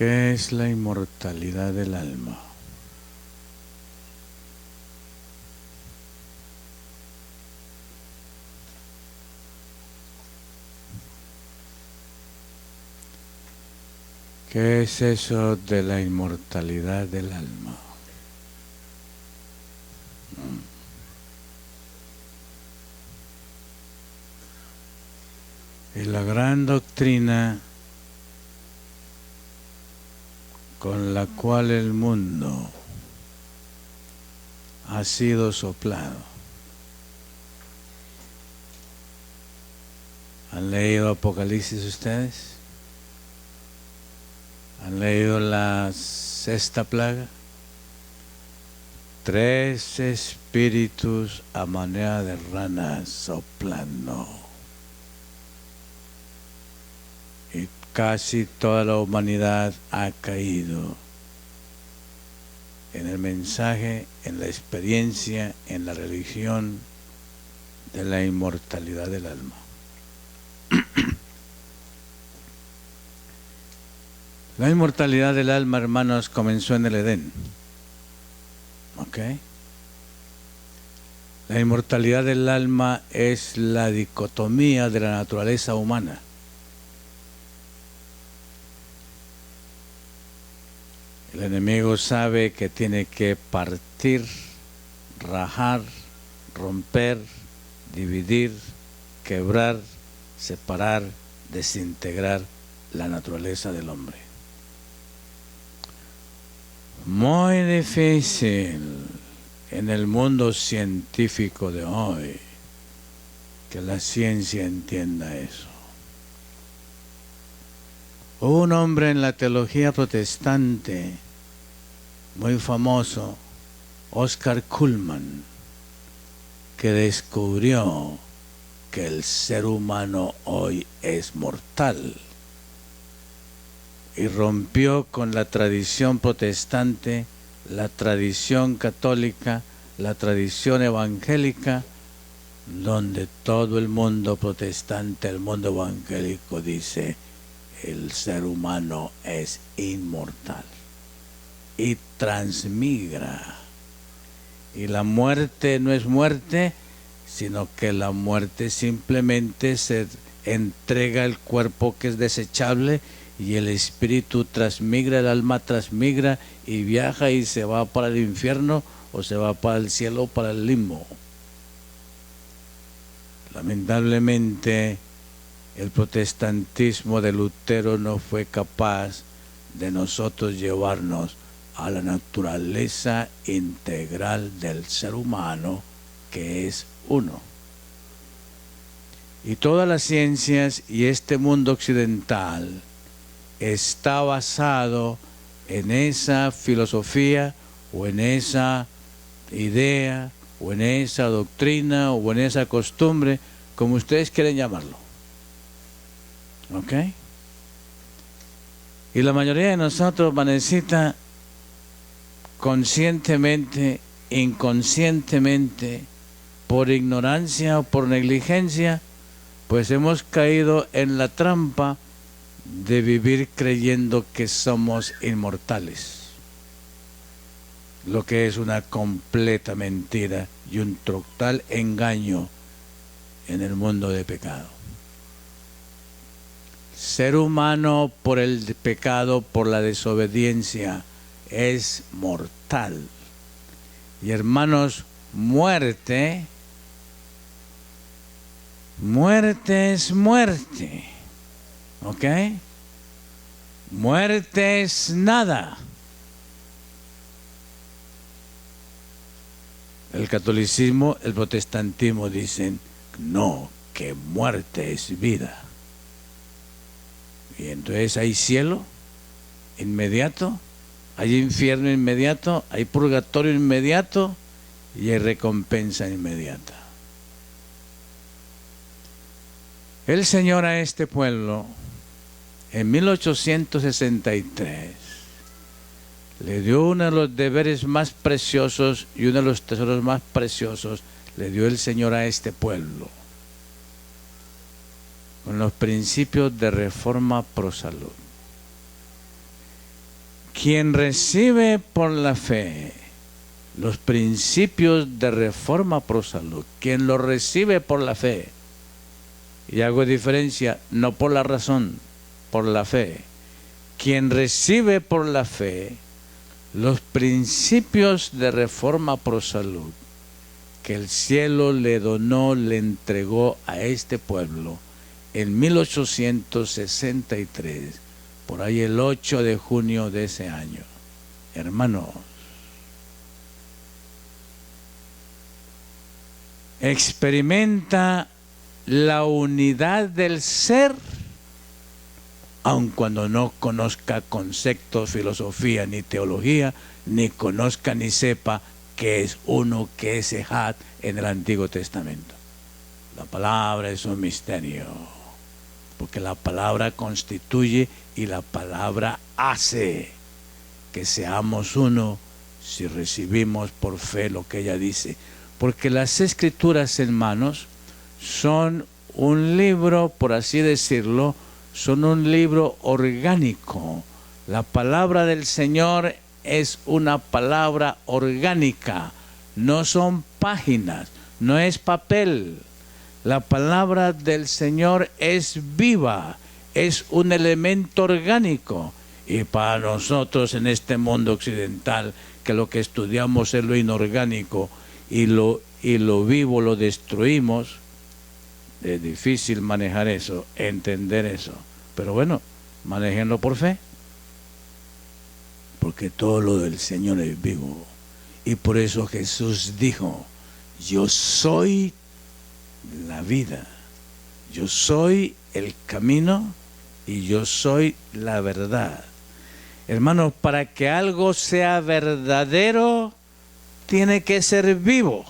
¿Qué es la inmortalidad del alma? ¿Qué es eso de la inmortalidad del alma? Y la gran doctrina con la cual el mundo ha sido soplado. ¿Han leído Apocalipsis ustedes? ¿Han leído la sexta plaga? 3 espíritus a manera de ranas soplando. Y casi toda la humanidad ha caído en el mensaje, en la experiencia, en la religión de la inmortalidad del alma. La inmortalidad del alma, hermanos, comenzó en el Edén. ¿Ok? La inmortalidad del alma es la dicotomía de la naturaleza humana. El enemigo sabe que tiene que partir, rajar, romper, dividir, quebrar, separar, desintegrar la naturaleza del hombre. Muy difícil en el mundo científico de hoy que la ciencia entienda eso. Hubo un hombre en la teología protestante muy famoso, Oscar Cullmann, que descubrió que el ser humano hoy es mortal y rompió con la tradición protestante, la tradición católica, la tradición evangélica, donde todo el mundo protestante, el mundo evangélico dice el ser humano es inmortal y transmigra. Y la muerte no es muerte, sino que la muerte simplemente se entrega el cuerpo que es desechable y el espíritu transmigra, el alma transmigra y viaja y se va para el infierno o se va para el cielo o para el limbo. Lamentablemente, el protestantismo de Lutero no fue capaz de nosotros llevarnos a la naturaleza integral del ser humano, que es uno. Y todas las ciencias y este mundo occidental está basado en esa filosofía o en esa idea o en esa doctrina o en esa costumbre, como ustedes quieren llamarlo. ¿Ok? Y la mayoría de nosotros necesita conscientemente, inconscientemente, por ignorancia o por negligencia, pues hemos caído en la trampa de vivir creyendo que somos inmortales, lo que es una completa mentira y un total engaño en el mundo de pecado. Ser humano por el pecado, por la desobediencia, es mortal. Y hermanos, muerte es muerte. ¿Ok? Muerte es nada. El catolicismo, el protestantismo dicen, no, que muerte es vida. Y entonces hay cielo inmediato, hay infierno inmediato, hay purgatorio inmediato y hay recompensa inmediata. El Señor a este pueblo, en 1863, le dio uno de los deberes más preciosos y uno de los tesoros más preciosos, le dio el Señor a este pueblo, con los principios de reforma pro salud. Quien recibe por la fe los principios de Reforma Pro Salud, quien lo recibe por la fe, y hago diferencia, no por la razón, por la fe, quien recibe por la fe los principios de Reforma Pro Salud, que el cielo le donó, le entregó a este pueblo en 1863, por ahí el 8 de junio de ese año. Hermanos, experimenta la unidad del ser, aun cuando no conozca conceptos, filosofía, ni teología, ni conozca ni sepa que es uno, que es Ejad en el Antiguo Testamento. La palabra es un misterio, porque la palabra constituye y la palabra hace que seamos uno si recibimos por fe lo que ella dice. Porque las Escrituras, hermanos, son un libro, por así decirlo, son un libro orgánico. La palabra del Señor es una palabra orgánica, no son páginas, no es papel. La palabra del Señor es viva, es un elemento orgánico. Y para nosotros en este mundo occidental, que lo que estudiamos es lo inorgánico y lo vivo lo destruimos, es difícil manejar eso, entender eso. Pero bueno, manéjenlo por fe. Porque todo lo del Señor es vivo. Y por eso Jesús dijo, yo soy la vida, yo soy el camino y yo soy la verdad. Hermanos, para que algo sea verdadero, tiene que ser vivo.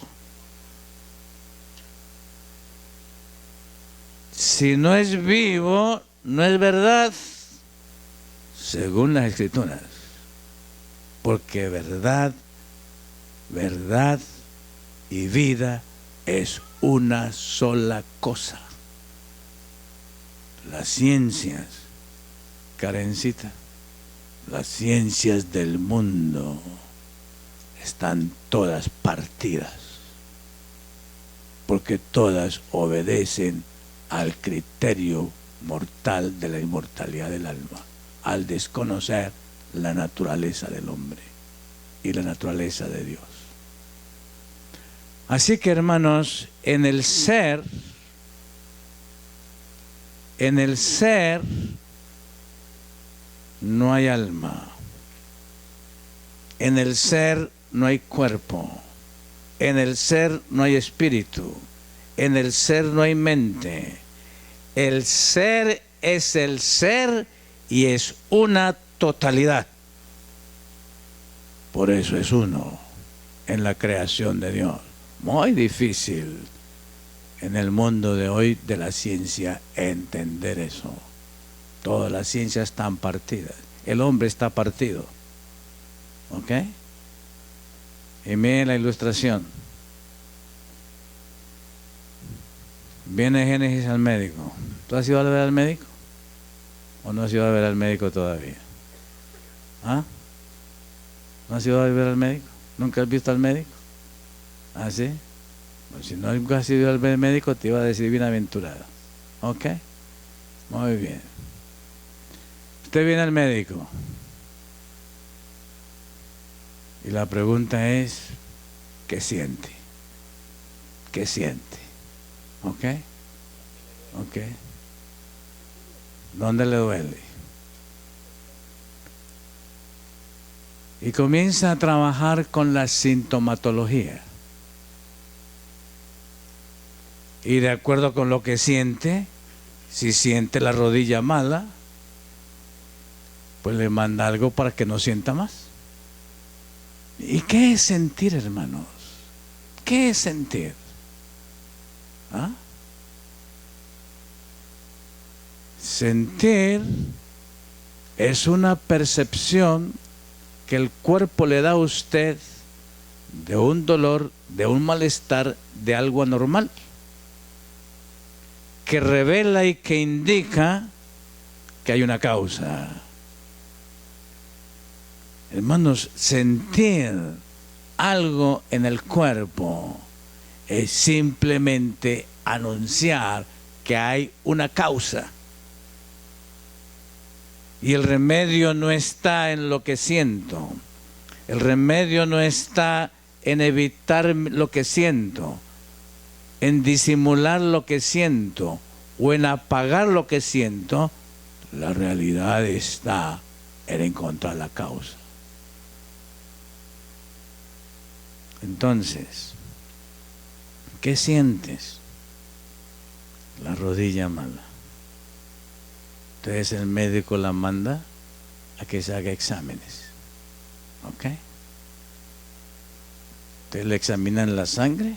Si no es vivo, no es verdad, según las Escrituras. Porque verdad, verdad y vida es una sola cosa. Las ciencias, Karencita, las ciencias del mundo están todas partidas, porque todas obedecen al criterio mortal de la inmortalidad del alma, al desconocer la naturaleza del hombre y la naturaleza de Dios. Así que, hermanos, en el ser no hay alma, en el ser no hay cuerpo, en el ser no hay espíritu, en el ser no hay mente. El ser es el ser y es una totalidad. Por eso es uno en la creación de Dios. Muy difícil en el mundo de hoy de la ciencia entender eso. Todas las ciencias están partidas. El hombre está partido. ¿Ok? Y miren la ilustración. Viene Génesis al médico. ¿Tú has ido a ver al médico? ¿O no has ido a ver al médico todavía? ¿Ah? ¿No has ido a ver al médico? ¿Nunca has visto al médico? ¿Ah, sí? Pues si no has ido al médico, te iba a decir bienaventurado. ¿Ok? Muy bien. Usted viene al médico. Y la pregunta es, ¿qué siente? ¿Qué siente? ¿Ok? ¿Ok? ¿Dónde le duele? Y comienza a trabajar con la sintomatología. Y de acuerdo con lo que siente, si siente la rodilla mala, pues le manda algo para que no sienta más. ¿Y qué es sentir, hermanos? ¿Qué es sentir? ¿Ah? Sentir es una percepción que el cuerpo le da a usted de un dolor, de un malestar, de algo anormal, que revela y que indica que hay una causa. Hermanos, sentir algo en el cuerpo es simplemente anunciar que hay una causa. Y el remedio no está en lo que siento. El remedio no está en evitar lo que siento, en disimular lo que siento o en apagar lo que siento. La realidad está en encontrar la causa. Entonces, ¿qué sientes? La rodilla mala. Entonces el médico la manda a que se haga exámenes. ¿Ok? Entonces le examinan la sangre,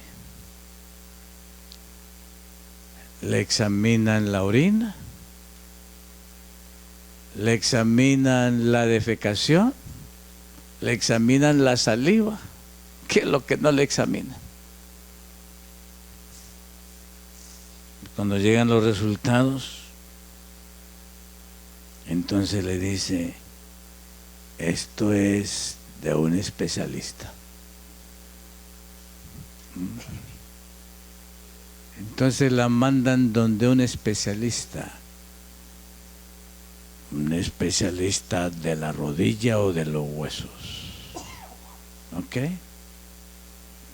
le examinan la orina, le examinan la defecación, le examinan la saliva. ¿Qué es lo que no le examinan? Cuando llegan los resultados, entonces le dice, esto es de un especialista. Entonces la mandan donde un especialista de la rodilla o de los huesos. ¿Ok?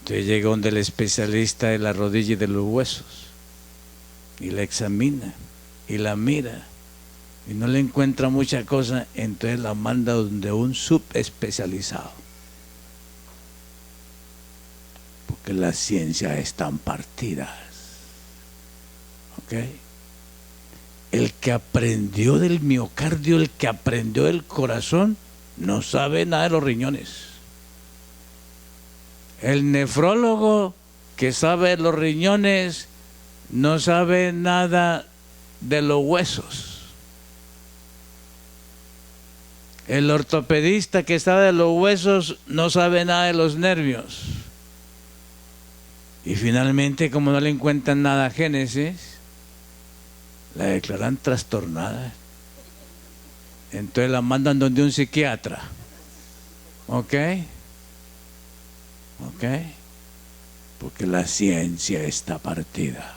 Entonces llega donde el especialista de la rodilla y de los huesos y la examina y la mira y no le encuentra mucha cosa, entonces la manda donde un subespecializado, porque las ciencias están partidas. ¿Ok? El que aprendió del miocardio, el que aprendió del corazón, no sabe nada de los riñones. El nefrólogo que sabe de los riñones no sabe nada de los huesos. El ortopedista que sabe de los huesos no sabe nada de los nervios. Y finalmente, como no le encuentran nada a Génesis, la declaran trastornada. Entonces la mandan donde un psiquiatra. ¿Ok? ¿Ok? Porque la ciencia está partida.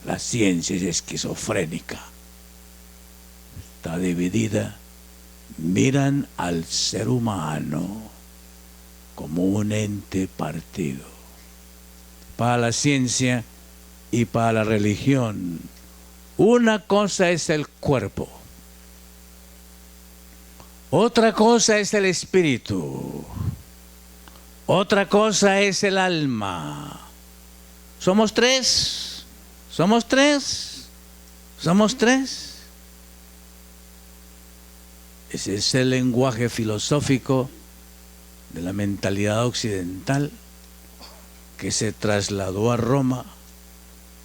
La ciencia es esquizofrénica. Está dividida. Miran al ser humano como un ente partido. Para la ciencia y para la religión, una cosa es el cuerpo, otra cosa es el espíritu, otra cosa es el alma. Somos tres. Ese es el lenguaje filosófico de la mentalidad occidental que se trasladó a Roma,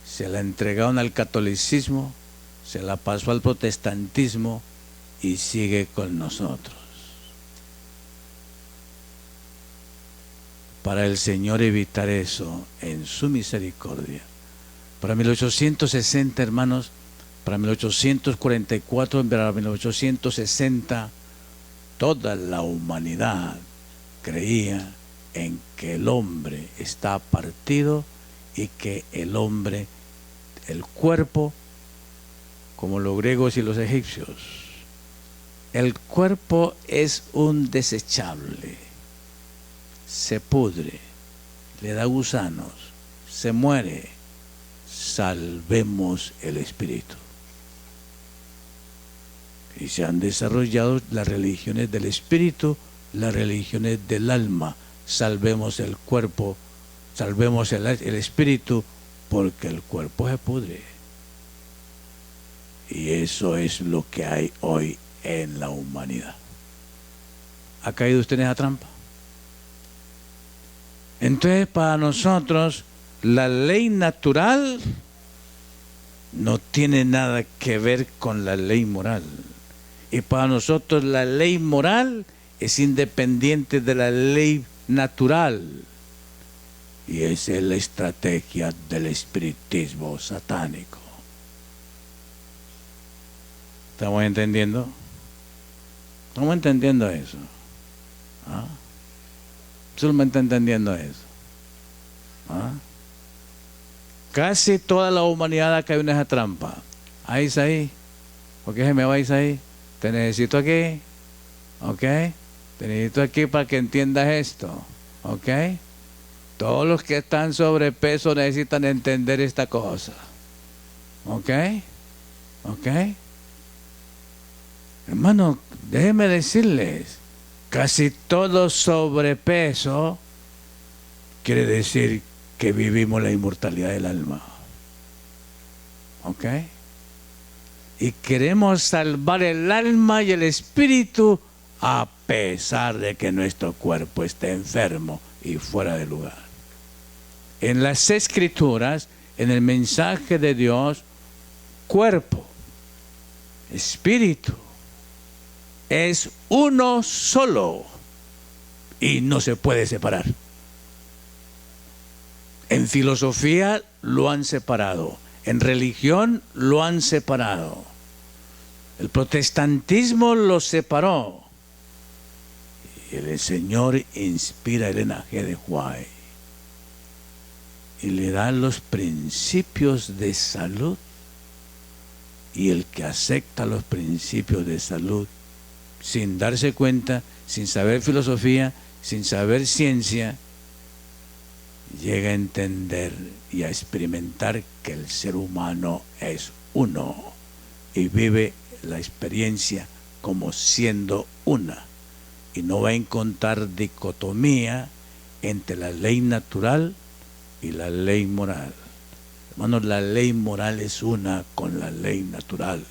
se la entregaron al catolicismo, se la pasó al protestantismo y sigue con nosotros. Para el Señor evitar eso en su misericordia. Para 1860, hermanos, para 1844, para 1860, toda la humanidad creía en que el hombre está partido y que el hombre, el cuerpo, como los griegos y los egipcios, el cuerpo es un desechable, se pudre, le da gusanos, se muere. Salvemos el espíritu. Y se han desarrollado las religiones del espíritu, las religiones del alma. Salvemos el cuerpo, salvemos el espíritu, porque el cuerpo se pudre. Y eso es lo que hay hoy en la humanidad. ¿Ha caído usted en esa trampa? Entonces, para nosotros, la ley natural no tiene nada que ver con la ley moral. Y para nosotros la ley moral es independiente de la ley natural. Y esa es la estrategia del espiritismo satánico. ¿Estamos entendiendo? ¿Estamos entendiendo eso? ¿Ah? ¿Usted me está entendiendo eso? ¿Ah? Casi toda la humanidad ha caído en esa trampa. Ahí, Isaí. ¿Por qué se me va, Isaí? Te necesito aquí. ¿Ok? Te necesito aquí para que entiendas esto. ¿Ok? Todos los que están sobrepeso necesitan entender esta cosa. ¿Ok? ¿Ok? Hermano, déjenme decirles, casi todo sobrepeso quiere decir que vivimos la inmortalidad del alma. ¿Ok? Y queremos salvar el alma y el espíritu a pesar de que nuestro cuerpo esté enfermo y fuera de lugar. En las Escrituras, en el mensaje de Dios, cuerpo, espíritu, es uno solo y no se puede separar. En filosofía lo han separado, en religión lo han separado. El protestantismo lo separó. Y el Señor inspira a Elena G. de White y le da los principios de salud. Y el que acepta los principios de salud sin darse cuenta, sin saber filosofía, sin saber ciencia, llega a entender y a experimentar que el ser humano es uno y vive la experiencia como siendo una, y no va a encontrar dicotomía entre la ley natural y la ley moral. Hermanos, la ley moral es una con la ley natural.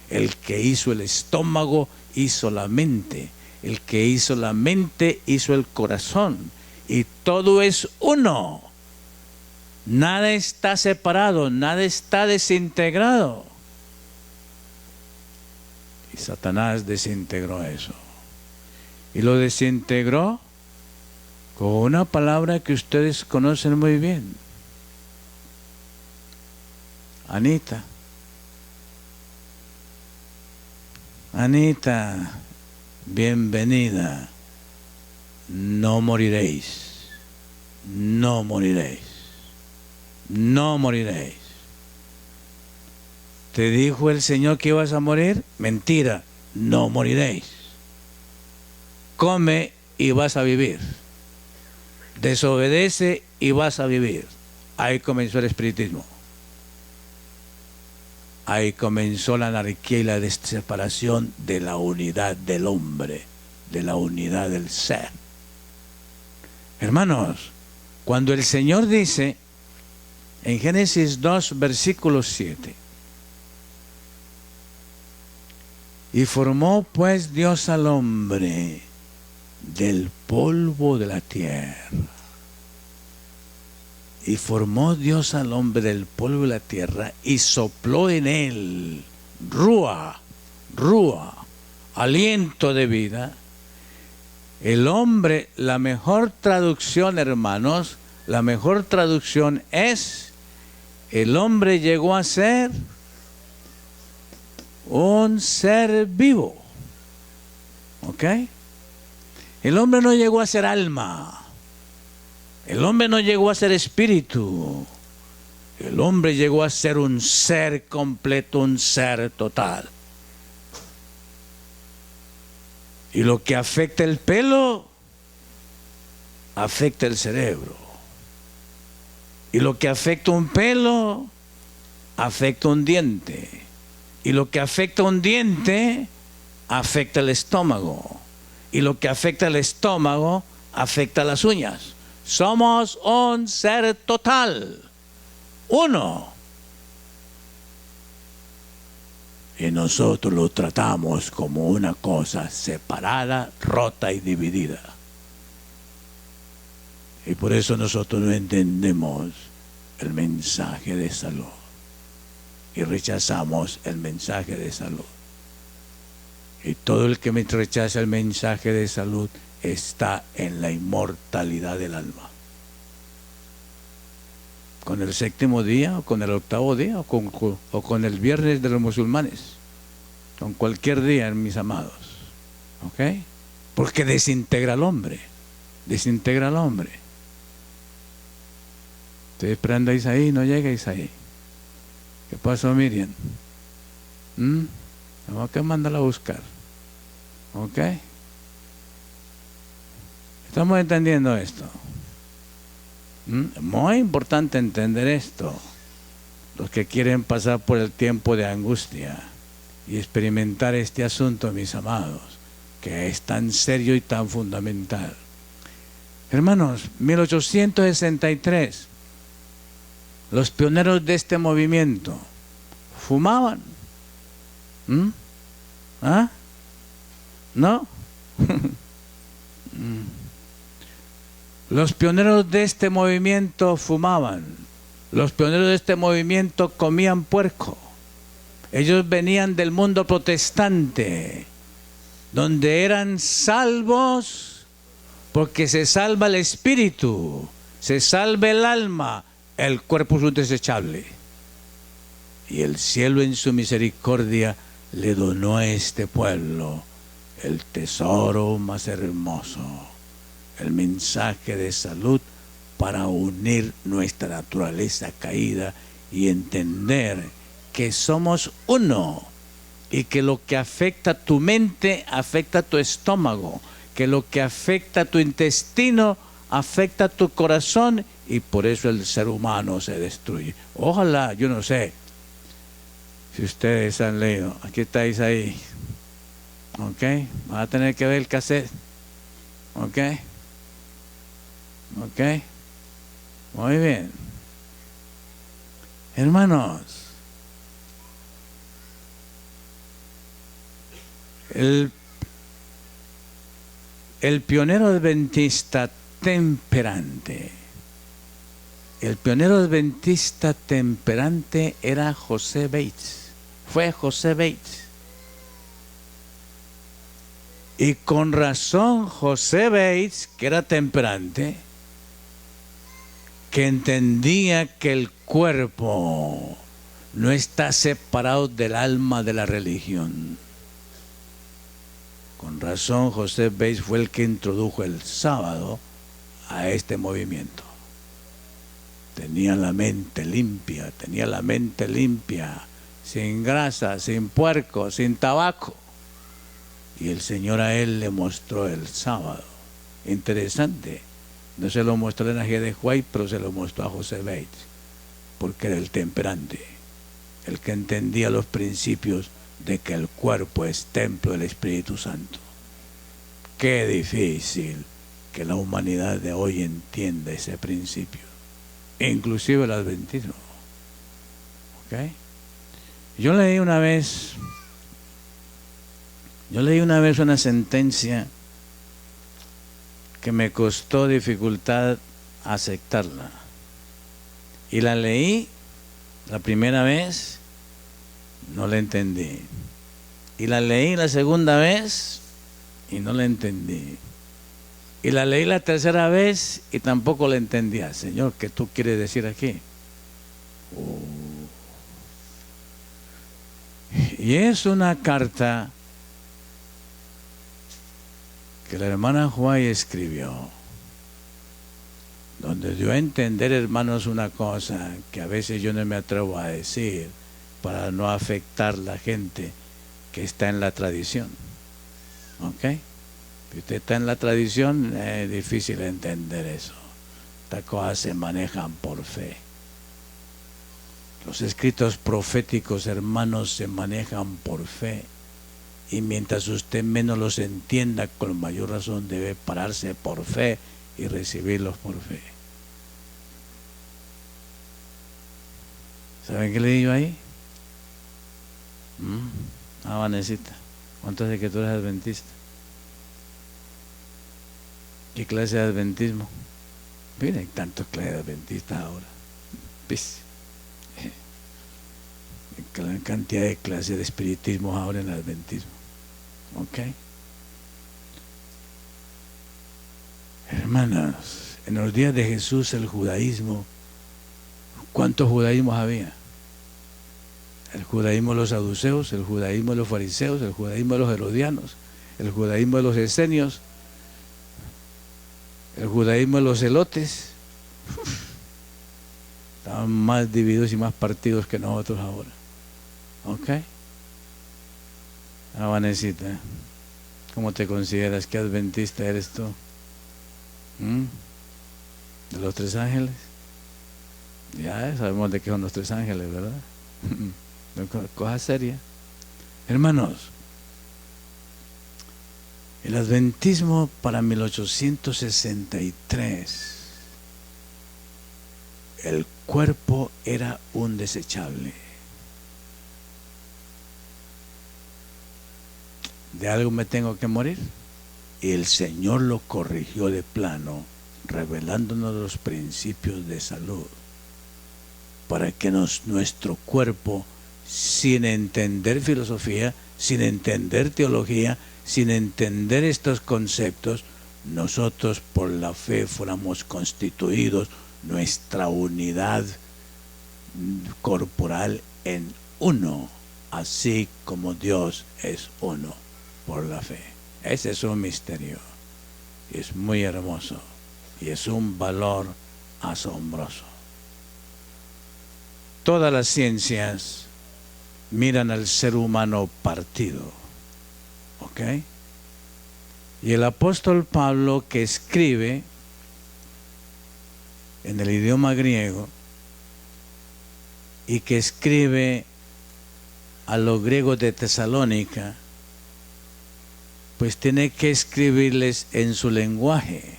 El que hizo el estómago hizo la mente, el que hizo la mente hizo el corazón, y todo es uno. Nada está separado, nada está desintegrado. Y Satanás desintegró eso. Y lo desintegró con una palabra que ustedes conocen muy bien. Anita. Anita, bienvenida. No moriréis. No moriréis. No moriréis. ¿Te dijo el Señor que ibas a morir? Mentira, no moriréis. Come y vas a vivir. Desobedece y vas a vivir. Ahí comenzó el espiritismo. Ahí comenzó la anarquía y la separación de la unidad del hombre, de la unidad del ser. Hermanos, cuando el Señor dice en Génesis 2, versículo 7, y formó pues Dios al hombre del polvo de la tierra. Y formó Dios al hombre del polvo de la tierra y sopló en él ruá, aliento de vida. El hombre, la mejor traducción, hermanos, la mejor traducción es: el hombre llegó a ser un ser vivo. ¿Ok? El hombre no llegó a ser alma. El hombre no llegó a ser espíritu. El hombre llegó a ser un ser completo, un ser total. Y lo que afecta el pelo, afecta el cerebro. Y lo que afecta un pelo, afecta un diente. Y lo que afecta un diente, afecta el estómago. Y lo que afecta el estómago, afecta las uñas. Somos un ser total, uno. Y nosotros lo tratamos como una cosa separada, rota y dividida. Y por eso nosotros no entendemos el mensaje de salud. Y rechazamos el mensaje de salud. Y todo el que me rechaza el mensaje de salud está en la inmortalidad del alma. Con el séptimo día, o con el octavo día, o con el viernes de los musulmanes. Con cualquier día, mis amados. ¿Ok? porque desintegra al hombre, desintegra al hombre. Estoy esperando a Isaí, no llega Isaí. ¿Qué pasó, Miriam? Tengo que mandarla a buscar. ¿Ok? ¿Estamos entendiendo esto? Muy importante entender esto. Los que quieren pasar por el tiempo de angustia y experimentar este asunto, mis amados, que es tan serio y tan fundamental. Hermanos, 1863, los pioneros de este movimiento fumaban. ¿Ah? ¿No? Los pioneros de este movimiento fumaban. Los pioneros de este movimiento comían puerco. Ellos venían del mundo protestante, donde eran salvos porque se salva el espíritu, se salva el alma, el cuerpo es un desechable. Y el cielo en su misericordia le donó a este pueblo el tesoro más hermoso, el mensaje de salud para unir nuestra naturaleza caída y entender que somos uno y que lo que afecta a tu mente afecta a tu estómago, que lo que afecta a tu intestino afecta a tu corazón y por eso el ser humano se destruye. Ojalá, yo no sé si ustedes han leído, aquí estáis ahí, ok, van a tener que ver el cassette, ok, ok, muy bien, hermanos. El pionero adventista temperante, el pionero adventista temperante era José Bates, fue José Bates. Y con razón José Bates, que era temperante, que entendía que el cuerpo no está separado del alma de la religión. Con razón José Bates fue el que introdujo el sábado a este movimiento. Tenía la mente limpia, sin grasa, sin puerco, sin tabaco. Y el Señor a él le mostró el sábado. Interesante. No se lo mostró a G. de White, pero se lo mostró a José Bates, porque era el temperante, el que entendía los principios de que el cuerpo es templo del Espíritu Santo. Qué difícil que la humanidad de hoy entienda ese principio, inclusive el adventismo. ¿Okay? Yo leí una vez una sentencia que me costó dificultad aceptarla. Y la leí la primera vez, no la entendí. Y la leí la segunda vez y no la entendí. Y la leí la tercera vez y tampoco la entendía. Señor, ¿qué tú quieres decir aquí? Y es una carta que la hermana Juárez escribió, donde dio a entender, hermanos, una cosa que a veces yo no me atrevo a decir para no afectar a la gente que está en la tradición. ¿Ok? Si usted está en la tradición, es difícil entender eso. Estas cosas se manejan por fe. Los escritos proféticos, hermanos, se manejan por fe. Y mientras usted menos los entienda, con mayor razón debe pararse por fe y recibirlos por fe. ¿Saben qué le digo ahí? Vanesita, ¿cuánto hace que tú eres adventista? ¿Qué clase de adventismo? Miren, hay tantos clases de adventistas ahora. ¿Ves? Gran cantidad de clases de espiritismo ahora en el adventismo. ¿Ok? Hermanos, en los días de Jesús el judaísmo, ¿cuántos judaísmos había? El judaísmo de los saduceos, el judaísmo de los fariseos, el judaísmo de los herodianos, el judaísmo de los esenios, el judaísmo de los elotes. Estaban más divididos y más partidos que nosotros ahora. ¿Ok? Vanesita, ¿cómo te consideras? ¿Qué adventista eres tú? ¿De los tres ángeles? Ya sabemos de qué son los tres ángeles, ¿verdad? Cosa seria. Hermanos, el adventismo para 1863, el cuerpo era un desechable. De algo me tengo que morir. Y el Señor lo corrigió de plano, revelándonos los principios de salud, para que nuestro cuerpo, sin entender filosofía, sin entender teología, sin entender estos conceptos, nosotros por la fe fuéramos constituidos nuestra unidad corporal en uno, así como Dios es uno por la fe. Ese es un misterio, y es muy hermoso, y es un valor asombroso. Todas las ciencias miran al ser humano partido, ¿ok? Y el apóstol Pablo, que escribe en el idioma griego y que escribe a los griegos de Tesalónica, pues tiene que escribirles en su lenguaje.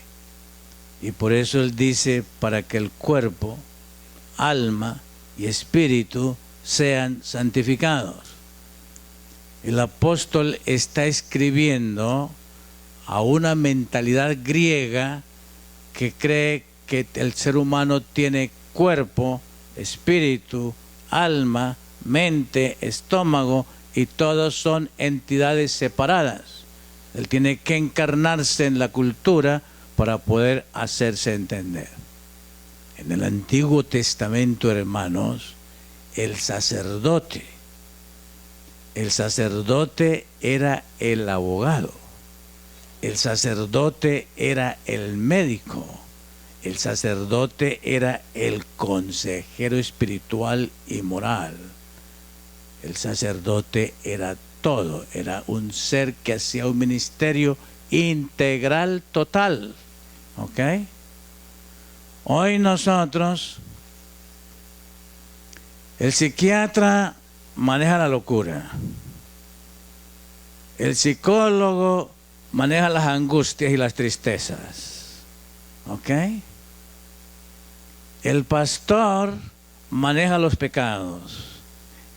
Y por eso él dice, para que el cuerpo, alma y espíritu sean santificados. El apóstol está escribiendo a una mentalidad griega que cree que el ser humano tiene cuerpo, espíritu, alma, mente, estómago, y todos son entidades separadas. Él tiene que encarnarse en la cultura para poder hacerse entender. En el Antiguo Testamento, hermanos, el sacerdote era el abogado, el sacerdote era el médico, el sacerdote era el consejero espiritual y moral, el sacerdote era todo, era un ser que hacía un ministerio integral, total. ¿Ok? Hoy nosotros, el psiquiatra maneja la locura, el psicólogo maneja las angustias y las tristezas. ¿Ok? El pastor maneja los pecados,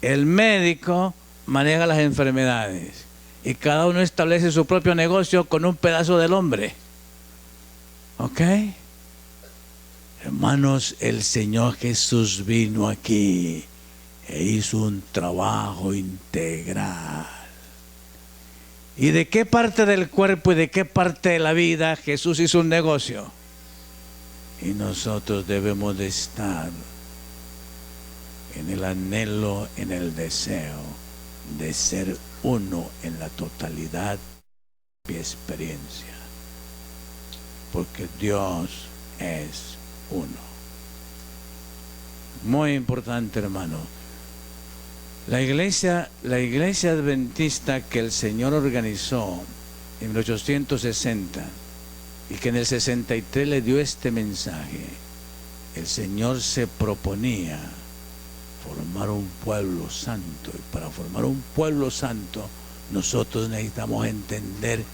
el médico maneja las enfermedades, y cada uno establece su propio negocio con un pedazo del hombre. ¿Ok? Hermanos, el Señor Jesús vino aquí e hizo un trabajo integral. ¿Y de qué parte del cuerpo y de qué parte de la vida Jesús hizo un negocio? Y nosotros debemos de estar en el anhelo, en el deseo de ser uno en la totalidad y experiencia, porque Dios es uno. Muy importante, hermano. La iglesia adventista que el Señor organizó en 1860 y que en el 63 le dio este mensaje, el Señor se proponía formar un pueblo santo, y para formar un pueblo santo nosotros necesitamos entender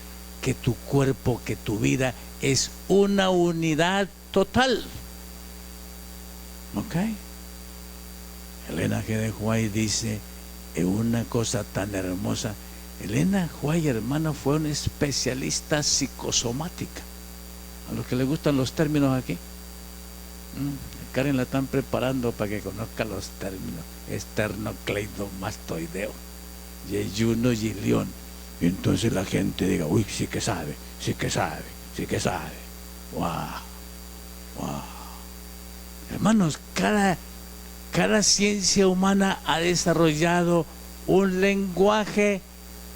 que tu cuerpo, que tu vida es una unidad total. ¿Ok? Elena G. de White dice, es una cosa tan hermosa. Elena White, hermano, fue una especialista psicosomática. A los que les gustan los términos aquí, Karen la están preparando para que conozca los términos: esternocleidomastoideo, yeyuno y león. Y entonces la gente diga, uy, sí que sabe, sí que sabe, sí que sabe. Wow, wow. Hermanos, cada ciencia humana ha desarrollado un lenguaje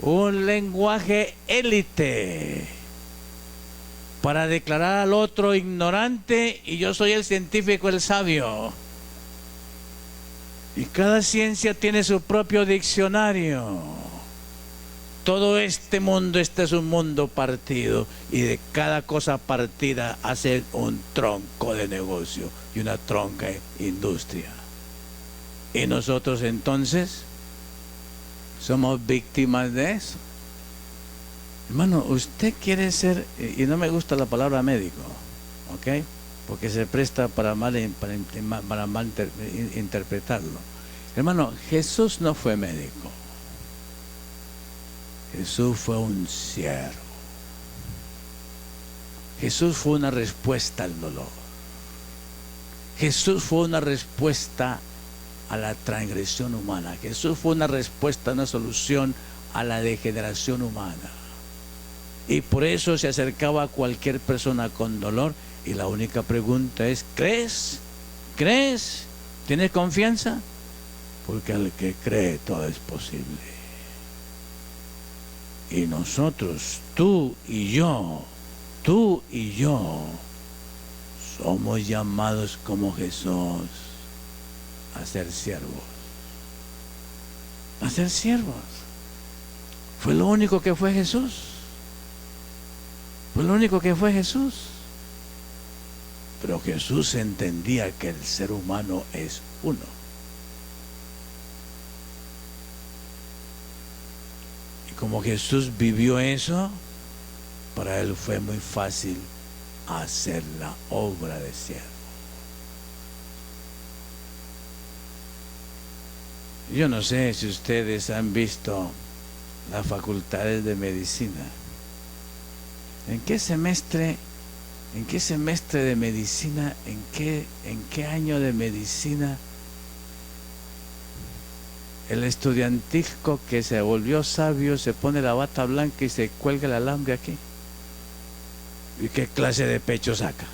un lenguaje élite para declarar al otro ignorante y yo soy el científico, el sabio. Y cada ciencia tiene su propio diccionario. Todo este mundo, este es un mundo partido y de cada cosa partida hace un tronco de negocio y una tronca de industria. Y nosotros entonces somos víctimas de eso. Hermano, usted quiere ser, y no me gusta la palabra médico, ¿ok? Porque se presta para mal interpretarlo. Hermano, Jesús no fue médico. Jesús fue un siervo. Jesús fue una respuesta al dolor. Jesús fue una respuesta a la transgresión humana. Jesús fue una respuesta, una solución a la degeneración humana. Y por eso se acercaba a cualquier persona con dolor. Y la única pregunta es, ¿crees? ¿Crees? ¿Tienes confianza? Porque al que cree todo es posible. Y nosotros, tú y yo, somos llamados como Jesús a ser siervos. A ser siervos. Fue lo único que fue Jesús. Fue lo único que fue Jesús. Pero Jesús entendía que el ser humano es uno. Y como Jesús vivió eso, para él fue muy fácil hacer la obra de siervo. Yo no sé si ustedes han visto las facultades de medicina. ¿En qué semestre de medicina, en qué año de medicina el estudiantico que se volvió sabio se pone la bata blanca y se cuelga el alambre aquí? ¿Y qué clase de pecho saca?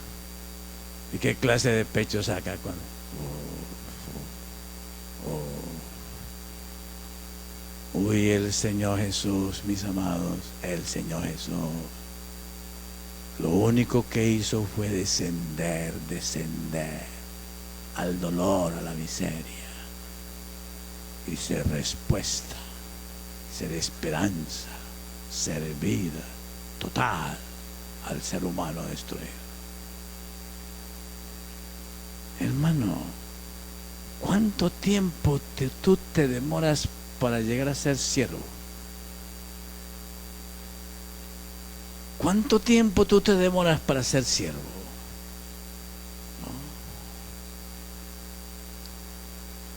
¿Y qué clase de pecho saca cuando? Uy, el Señor Jesús, mis amados, el Señor Jesús, lo único que hizo fue descender al dolor, a la miseria, y ser respuesta, ser esperanza, ser vida total al ser humano destruido. Hermano, ¿cuánto tiempo tú te demoras para llegar a ser siervo? ¿Cuánto tiempo tú te demoras para ser siervo?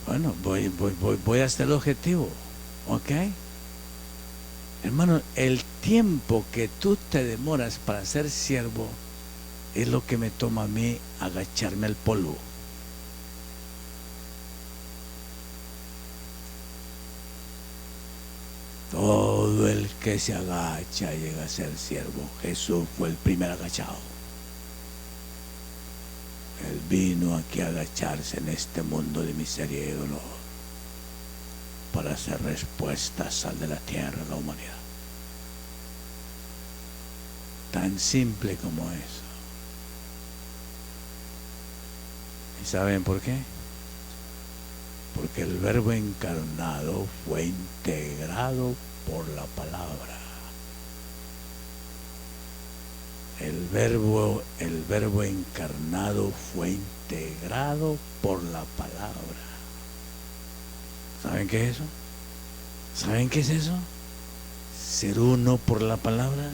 ¿No? Bueno, voy a hacer el objetivo, ¿ok? Hermano, el tiempo que tú te demoras para ser siervo es lo que me toma a mí agacharme al polvo. Todo el que se agacha llega a ser siervo. Jesús fue el primer agachado. Él vino aquí a agacharse en este mundo de miseria y dolor para hacer respuesta, sal de la tierra a la humanidad. Tan simple como eso. ¿Y saben por qué? Porque el Verbo encarnado fue integrado por la palabra. El verbo encarnado fue integrado por la palabra. ¿Saben qué es eso? ¿Saben qué es eso? Ser uno por la palabra,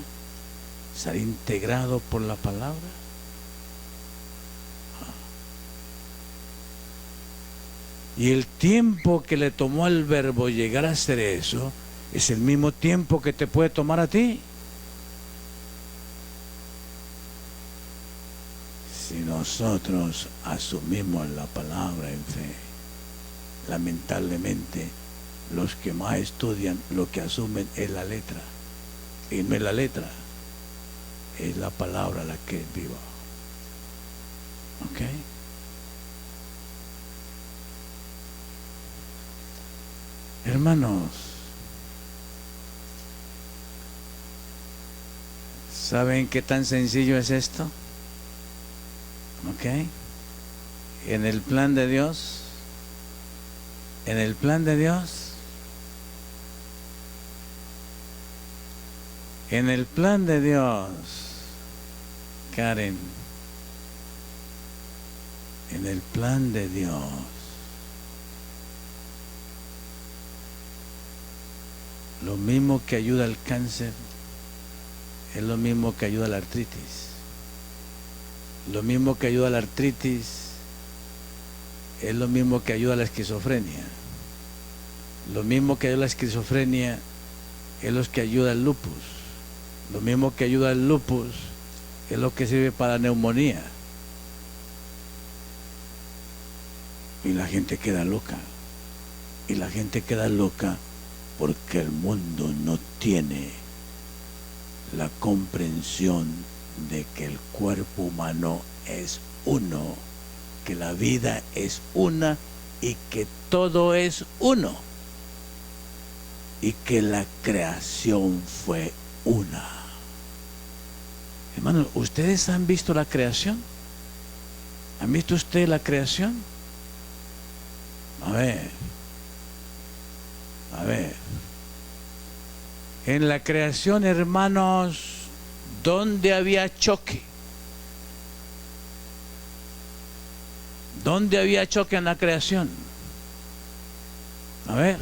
ser integrado por la palabra. Y el tiempo que le tomó al Verbo llegar a hacer eso es el mismo tiempo que te puede tomar a ti. Si nosotros asumimos la palabra en fe, lamentablemente los que más estudian lo que asumen es la letra. Y no es la letra, es la palabra la que es viva. ¿Ok? Hermanos, ¿Saben qué tan sencillo es esto? ¿Ok? En el plan de Dios, Karen, en el plan de Dios, lo mismo que ayuda al cáncer es lo mismo que ayuda a la artritis. Lo mismo que ayuda a la artritis es lo mismo que ayuda a la esquizofrenia. Lo mismo que ayuda a la esquizofrenia es lo que ayuda al lupus. Lo mismo que ayuda al lupus es lo que sirve para la neumonía. Y la gente queda loca. Y la gente queda loca porque el mundo no tiene la comprensión de que el cuerpo humano es uno, que la vida es una y que todo es uno y que la creación fue una. Hermanos, ¿ustedes han visto la creación? ¿Han visto ustedes la creación? A ver. En la creación, hermanos, ¿dónde había choque? ¿Dónde había choque en la creación? A ver,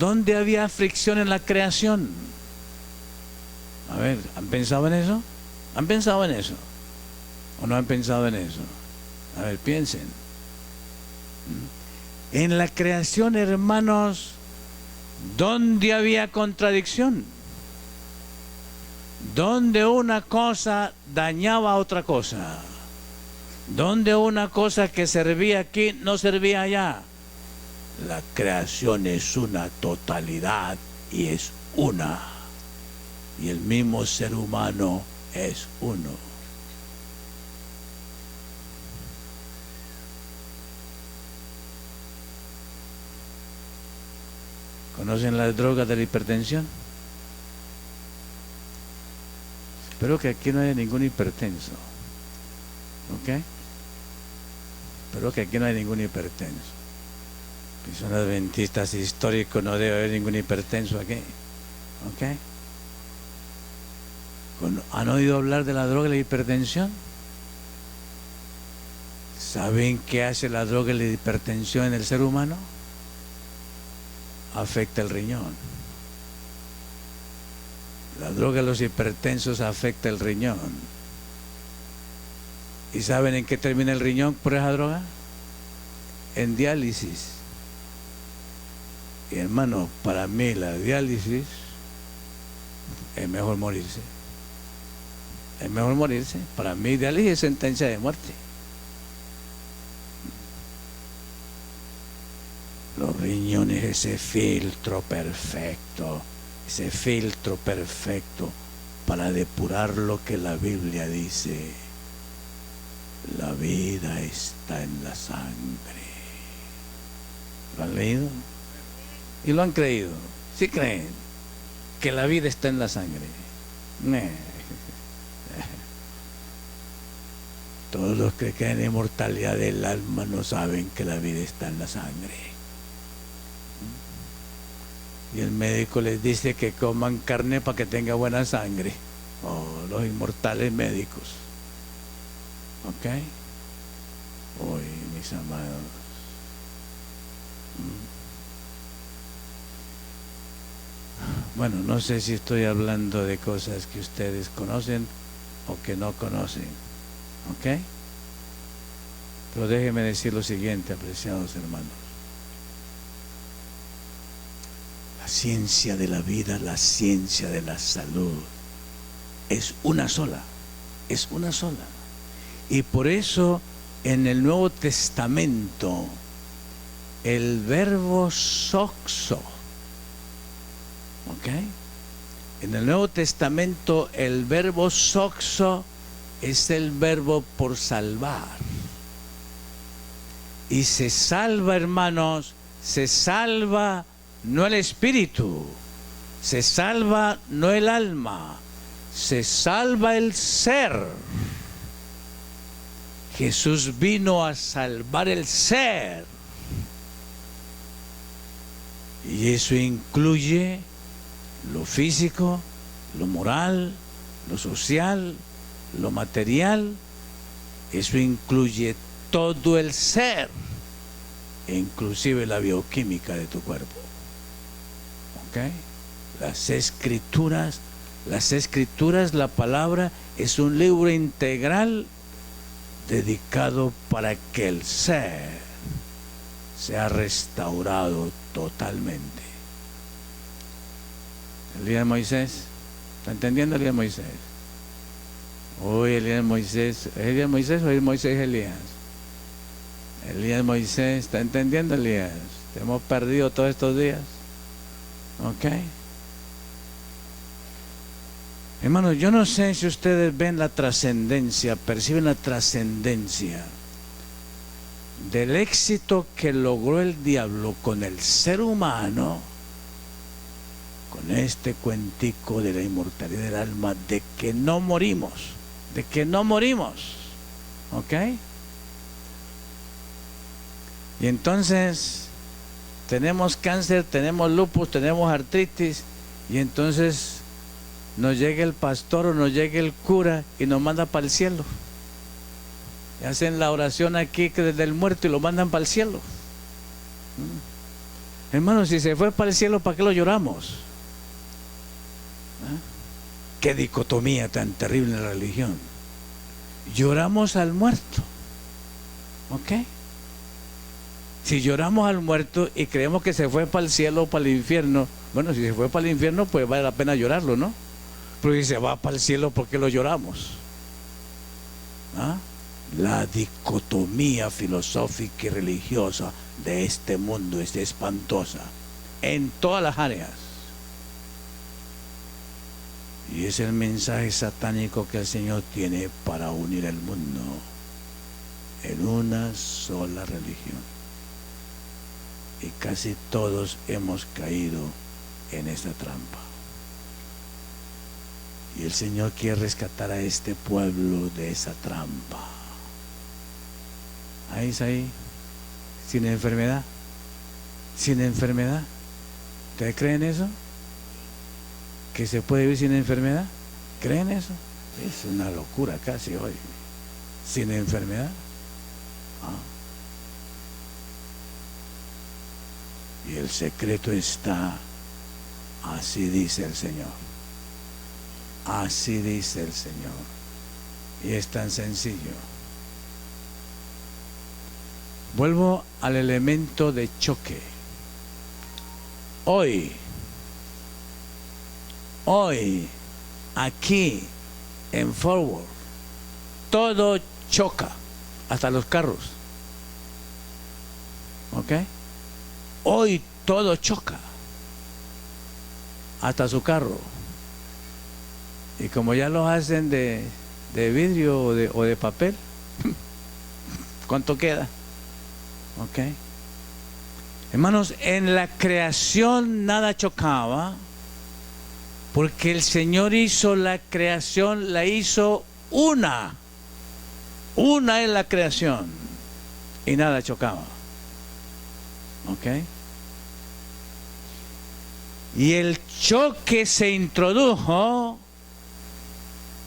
¿dónde había fricción en la creación? A ver, ¿han pensado en eso? ¿Han pensado en eso? ¿O no han pensado en eso? A ver, piensen. En la creación, hermanos, ¿dónde había contradicción? Donde una cosa dañaba a otra cosa. Donde una cosa que servía aquí no servía allá. La creación es una totalidad y es una. Y el mismo ser humano es uno. ¿Conocen las drogas de la hipertensión? Espero que aquí no haya ningún hipertenso. ¿Ok? Espero que aquí no haya ningún hipertenso. Si son adventistas históricos, no debe haber ningún hipertenso aquí. ¿Ok? ¿Han oído hablar de la droga de la hipertensión? ¿Saben qué hace la droga de la hipertensión en el ser humano? Afecta el riñón. La droga de los hipertensos afecta el riñón. ¿Y saben en qué termina el riñón por esa droga? En diálisis. Y hermano, para mí la diálisis es mejor morirse. Es mejor morirse. Para mí diálisis es sentencia de muerte. Los riñones, ese filtro perfecto para depurar lo que la Biblia dice. La vida está en la sangre. ¿Lo han leído? ¿Y lo han creído? ¿Sí creen que la vida está en la sangre? Todos los que creen en inmortalidad del alma no saben que la vida está en la sangre. Y el médico les dice que coman carne para que tenga buena sangre. Oh, los inmortales médicos. ¿Ok? Uy, mis amados. Bueno, no sé si estoy hablando de cosas que ustedes conocen o que no conocen. ¿Ok? Pero déjenme decir lo siguiente, apreciados hermanos. La ciencia de la vida, la ciencia de la salud, es una sola. Es una sola. Y por eso en el Nuevo Testamento el verbo soxo, ¿ok? En el Nuevo Testamento el verbo soxo es el verbo por salvar. Y se salva, hermanos, se salva no el espíritu, se salva no el alma, se salva el ser. Jesús vino a salvar el ser. Y eso incluye lo físico, lo moral, lo social, lo material. Eso incluye todo el ser, inclusive la bioquímica de tu cuerpo. ¿Ok? Las escrituras, la palabra es un libro integral dedicado para que el ser sea restaurado totalmente. El día de Moisés, ¿está entendiendo el día de Moisés? Hoy el día de Moisés, ¿es el día de Moisés o es Moisés Elías? El día de Moisés, ¿está entendiendo Elías? Te hemos perdido todos estos días. ¿Ok? Hermanos, yo no sé si ustedes ven la trascendencia, perciben la trascendencia del éxito que logró el diablo con el ser humano, con este cuentico de la inmortalidad del alma, de que no morimos, ¿ok? Y entonces tenemos cáncer, tenemos lupus, tenemos artritis, y entonces nos llega el pastor o nos llega el cura y nos manda para el cielo. Y hacen la oración aquí que desde el muerto y lo mandan para el cielo. Hermanos, si se fue para el cielo, ¿para qué lo lloramos? Qué dicotomía tan terrible en la religión. Lloramos al muerto. ¿Ok? Si lloramos al muerto y creemos que se fue para el cielo o para el infierno, bueno, si se fue para el infierno, pues vale la pena llorarlo, ¿no? Pero si se va para el cielo, ¿por qué lo lloramos? ¿Ah? La dicotomía filosófica y religiosa de este mundo es espantosa en todas las áreas. Y es el mensaje satánico que el Señor tiene para unir el mundo en una sola religión. Y casi todos hemos caído en esta trampa. Y el Señor quiere rescatar a este pueblo de esa trampa. Ahí es ahí, sin enfermedad. Sin enfermedad. ¿Ustedes creen eso? ¿Que se puede vivir sin enfermedad? ¿Creen eso? Es una locura casi hoy. Sin enfermedad. Y el secreto está, así dice el Señor. Así dice el Señor. Y es tan sencillo. Vuelvo al elemento de choque. Hoy, aquí, en Forward, todo choca, hasta los carros. ¿Ok? Hoy todo choca, hasta su carro. Y como ya los hacen de vidrio o de papel, ¿cuánto queda? ¿Ok? Hermanos, en la creación nada chocaba, porque el Señor hizo la creación, la hizo una es la creación, y nada chocaba. ¿Ok? Y el choque se introdujo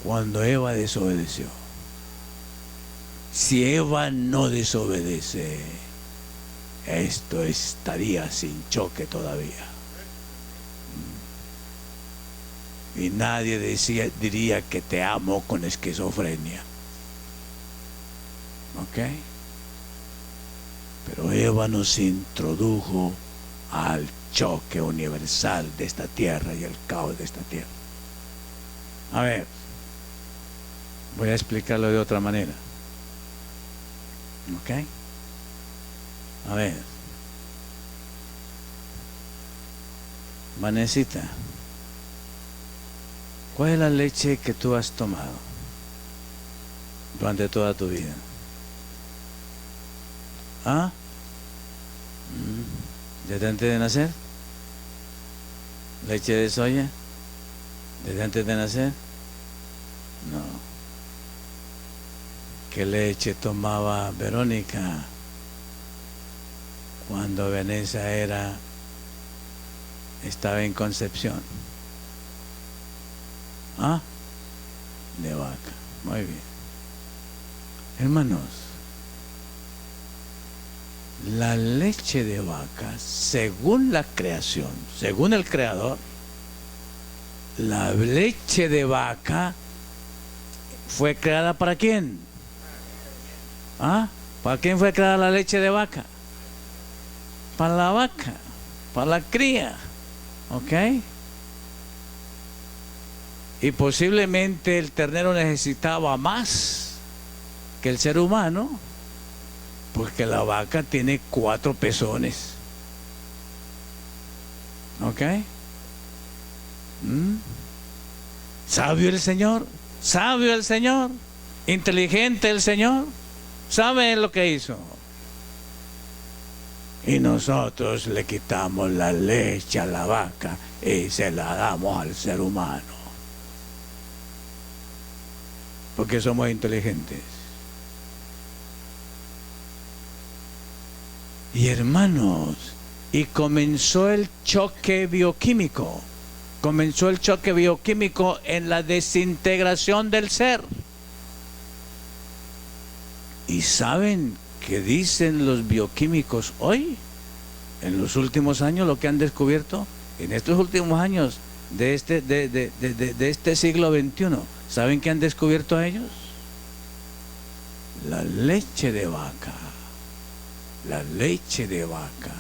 cuando Eva desobedeció. Si Eva no desobedece, esto estaría sin choque todavía. Y nadie diría que te amo con esquizofrenia. ¿Ok? Pero Eva nos introdujo al choque universal de esta tierra y el caos de esta tierra. A ver, voy a explicarlo de otra manera. ¿Ok? A ver, Vanessita, ¿cuál es la leche que tú has tomado durante toda tu vida? ¿Ah? ¿Desde antes de nacer? ¿Leche de soya? ¿Desde antes de nacer? No. ¿Qué leche tomaba Verónica cuando Vanessa estaba en concepción? ¿Ah? De vaca. Muy bien. Hermanos, la leche de vaca, según la creación, según el Creador, la leche de vaca fue creada ¿para quién? ¿Ah? ¿Para quién fue creada la leche de vaca? Para la vaca, para la cría. ¿Ok? Y posiblemente el ternero necesitaba más que el ser humano, porque la vaca tiene 4 pezones. ¿Ok? Sabio el Señor, sabio el Señor, inteligente el Señor, sabe lo que hizo. Y nosotros le quitamos la leche a la vaca y se la damos al ser humano, porque somos inteligentes. Y hermanos, y comenzó el choque bioquímico. Comenzó el choque bioquímico en la desintegración del ser. ¿Y saben qué dicen los bioquímicos hoy? En los últimos años, lo que han descubierto, en estos últimos años de este siglo XXI, ¿saben qué han descubierto ellos? La leche de vaca. La leche de vaca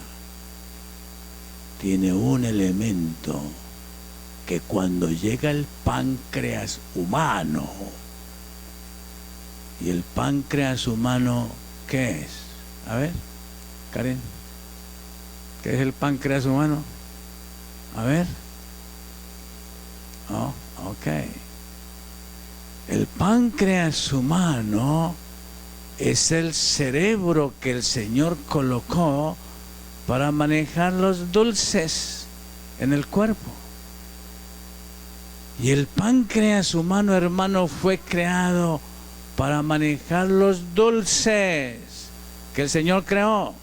tiene un elemento que cuando llega el páncreas humano, y el páncreas humano, ¿qué es? A ver, Karen, ¿qué es el páncreas humano? A ver. Oh, ok. El páncreas humano es el cerebro que el Señor colocó para manejar los dulces en el cuerpo. Y el páncreas humano, hermano, fue creado para manejar los dulces que el Señor creó.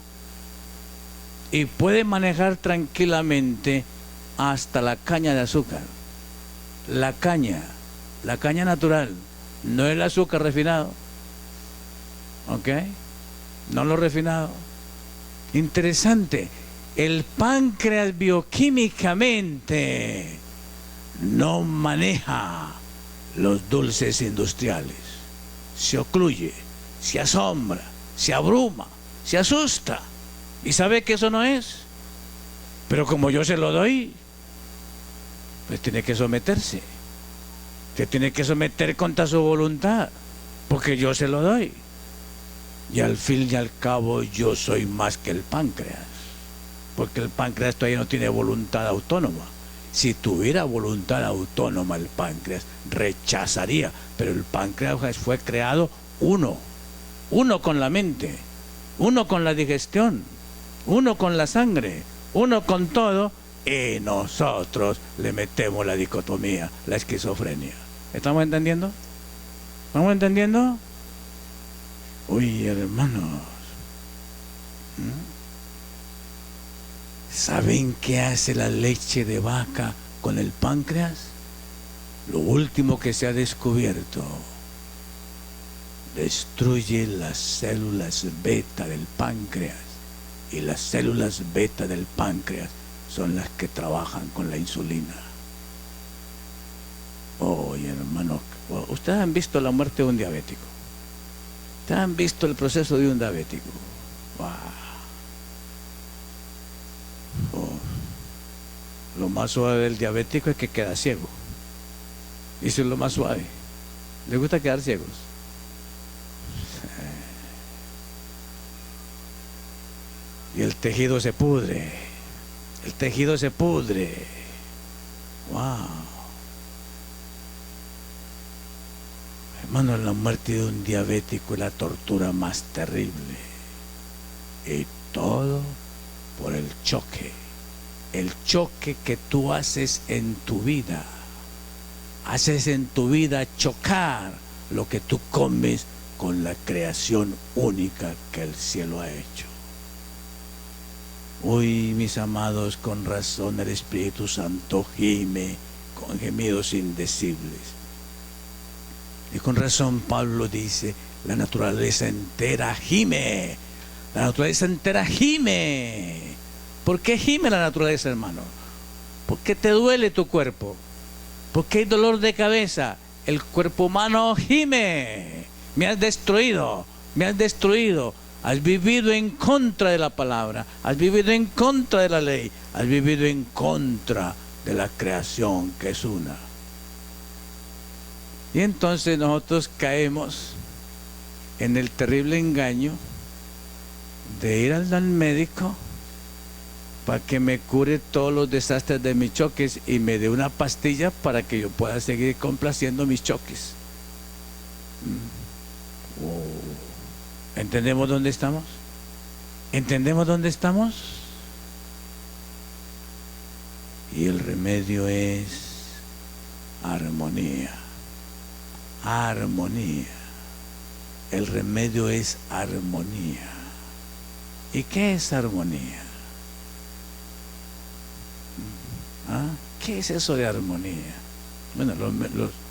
Y puede manejar tranquilamente hasta la caña de azúcar. La caña natural, no el azúcar refinado. ¿Ok? No lo refinado. Interesante. El páncreas bioquímicamente no maneja los dulces industriales. Se ocluye, se asombra, se abruma, se asusta. Y sabe que eso no es. Pero como yo se lo doy, pues tiene que someterse. Se tiene que someter contra su voluntad, porque yo se lo doy. Y al fin y al cabo yo soy más que el páncreas, porque el páncreas todavía no tiene voluntad autónoma. Si tuviera voluntad autónoma el páncreas, rechazaría, pero el páncreas fue creado uno con la mente, uno con la digestión, uno con la sangre, uno con todo, y nosotros le metemos la dicotomía, la esquizofrenia. ¿Estamos entendiendo? ¿Estamos entendiendo? Uy, hermanos, ¿saben qué hace la leche de vaca con el páncreas? Lo último que se ha descubierto: destruye las células beta del páncreas, y las células beta del páncreas son las que trabajan con la insulina. Oye, hermanos, ustedes han visto la muerte de un diabético. Ustedes han visto el proceso de un diabético. Wow. Lo más suave del diabético es que queda ciego. Eso es lo más suave. ¿Les gusta quedar ciegos? Y el tejido se pudre. El tejido se pudre. Wow. Hermano, la muerte de un diabético es la tortura más terrible. Y todo por el choque. El choque que tú haces en tu vida haces en tu vida chocar lo que tú comes con la creación única que el cielo ha hecho. Uy, mis amados, con razón el Espíritu Santo gime con gemidos indecibles. Y con razón Pablo dice, la naturaleza entera gime. La naturaleza entera gime. ¿Por qué gime la naturaleza, hermano? Porque te duele tu cuerpo. Porque hay dolor de cabeza. El cuerpo humano gime. Me has destruido. Me has destruido. Has vivido en contra de la palabra. Has vivido en contra de la ley. Has vivido en contra de la creación que es una. Y entonces nosotros caemos en el terrible engaño de ir al médico para que me cure todos los desastres de mis choques y me dé una pastilla para que yo pueda seguir complaciendo mis choques. ¿Entendemos dónde estamos? ¿Entendemos dónde estamos? Y el remedio es armonía. Armonía. El remedio es armonía. ¿Y qué es armonía? ¿Ah? ¿Qué es eso de armonía? Bueno,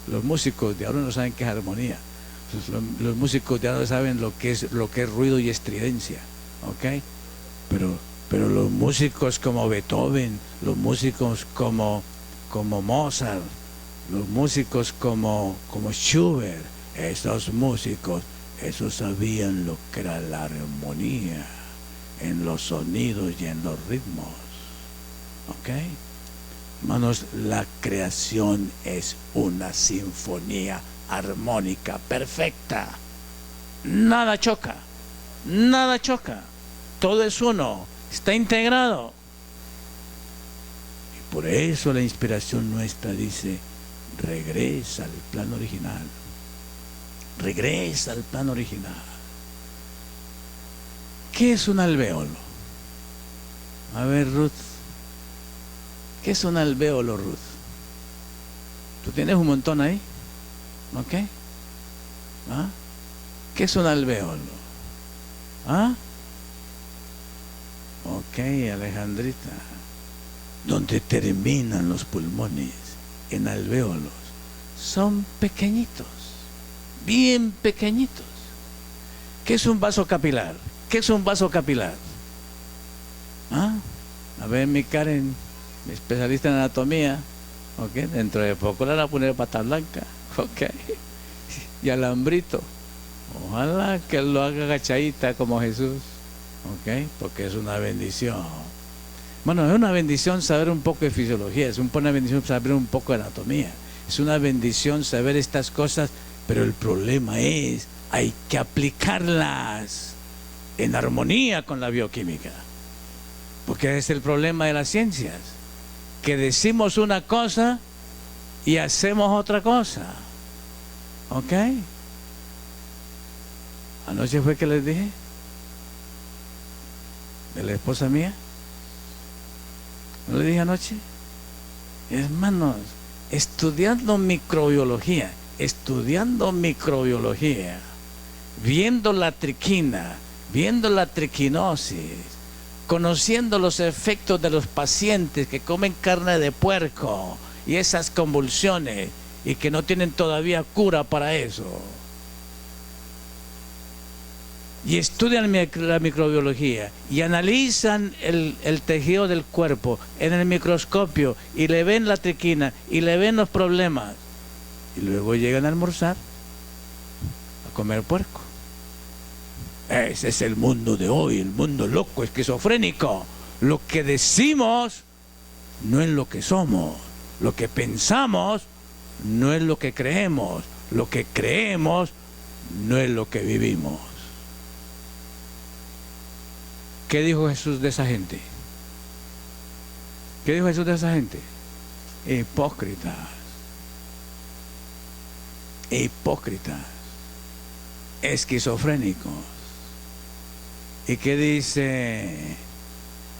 los músicos de ahora no saben qué es armonía. Los músicos de ahora saben lo que es ruido y estridencia, ¿ok? Pero los músicos como Beethoven, los músicos como Mozart, los músicos como Schubert, esos músicos, esos sabían lo que era la armonía en los sonidos y en los ritmos, ¿ok? Hermanos, la creación es una sinfonía armónica perfecta. Nada choca, nada choca. Todo es uno, está integrado. Y por eso la inspiración nuestra dice, regresa al plan original. Regresa al plan original. ¿Qué es un alvéolo? A ver, Ruth. ¿Qué es un alvéolo, Ruth? ¿Tú tienes un montón ahí? ¿Ok? ¿Ah? ¿Qué es un alvéolo? ¿Ah? Ok, Alejandrita. Donde terminan los pulmones en alvéolos. Son pequeñitos. Bien pequeñitos. ¿Qué es un vaso capilar? ¿Qué es un vaso capilar? ¿Ah? A ver, mi Karen, mi especialista en anatomía, ¿ok? Dentro de poco le van a poner pata blanca, ¿ok? Y alambrito. Ojalá que lo haga agachadita como Jesús, ¿ok? Porque es una bendición. Bueno, es una bendición saber un poco de fisiología, es una bendición saber un poco de anatomía, es una bendición saber estas cosas, pero el problema es, hay que aplicarlas en armonía con la bioquímica. Porque es el problema de las ciencias, que decimos una cosa y hacemos otra cosa. ¿Ok? Anoche fue que les dije de la esposa mía. ¿No le dije anoche? Hermanos, estudiando microbiología, viendo la triquina, viendo la triquinosis, conociendo los efectos de los pacientes que comen carne de puerco y esas convulsiones y que no tienen todavía cura para eso. Y estudian la microbiología y analizan el tejido del cuerpo en el microscopio y le ven la triquina y le ven los problemas. Y luego llegan a almorzar, a comer puerco. Ese es el mundo de hoy, el mundo loco, esquizofrénico. Lo que decimos no es lo que somos. Lo que pensamos no es lo que creemos. Lo que creemos no es lo que vivimos. ¿Qué dijo Jesús de esa gente? ¿Qué dijo Jesús de esa gente? Hipócritas. Hipócritas. Esquizofrénicos. ¿Y qué dice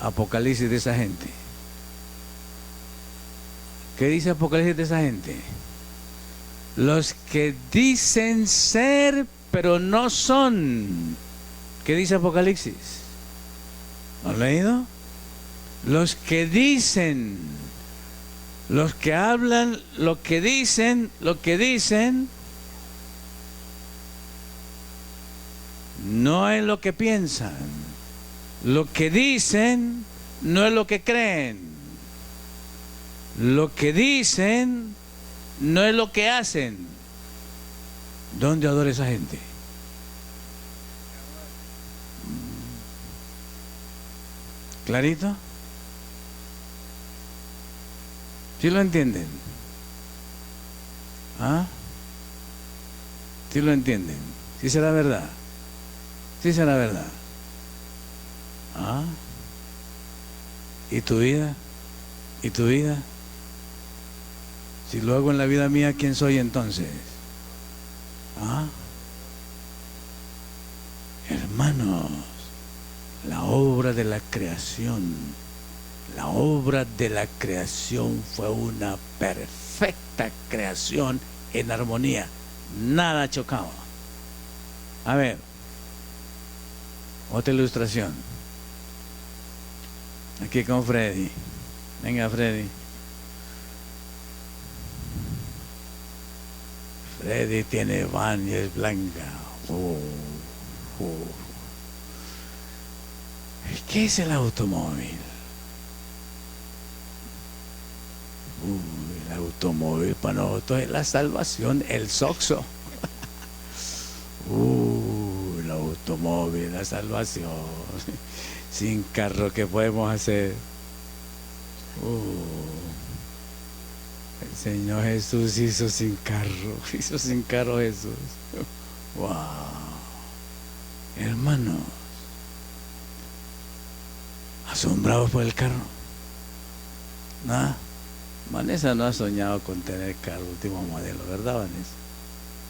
Apocalipsis de esa gente? ¿Qué dice Apocalipsis de esa gente? Los que dicen ser, pero no son. ¿Qué dice Apocalipsis? ¿Lo han leído? Los que dicen, los que hablan, lo que dicen, no es lo que piensan. Lo que dicen no es lo que creen. Lo que dicen no es lo que hacen. ¿Dónde adora esa gente? ¿Clarito? ¿Sí lo entienden? ¿Ah? ¿Sí lo entienden? ¿Sí será verdad? ¿Sí será verdad? ¿Ah? ¿Y tu vida? ¿Y tu vida? Si lo hago en la vida mía, ¿quién soy entonces? ¿Ah? Hermanos, la obra de la creación, fue una perfecta creación en armonía. Nada chocaba. A ver, otra ilustración. Aquí con Freddy. Venga, Freddy. Freddy tiene van y es blanca. ¿Qué es el automóvil? El automóvil para nosotros es la salvación, el soxo. El automóvil, la salvación. Sin carro, ¿qué podemos hacer? El Señor Jesús hizo sin carro Jesús. Wow. Hermanos, asombrados por el carro. Nada. Vanessa no ha soñado con tener carro último modelo, ¿verdad, Vanessa?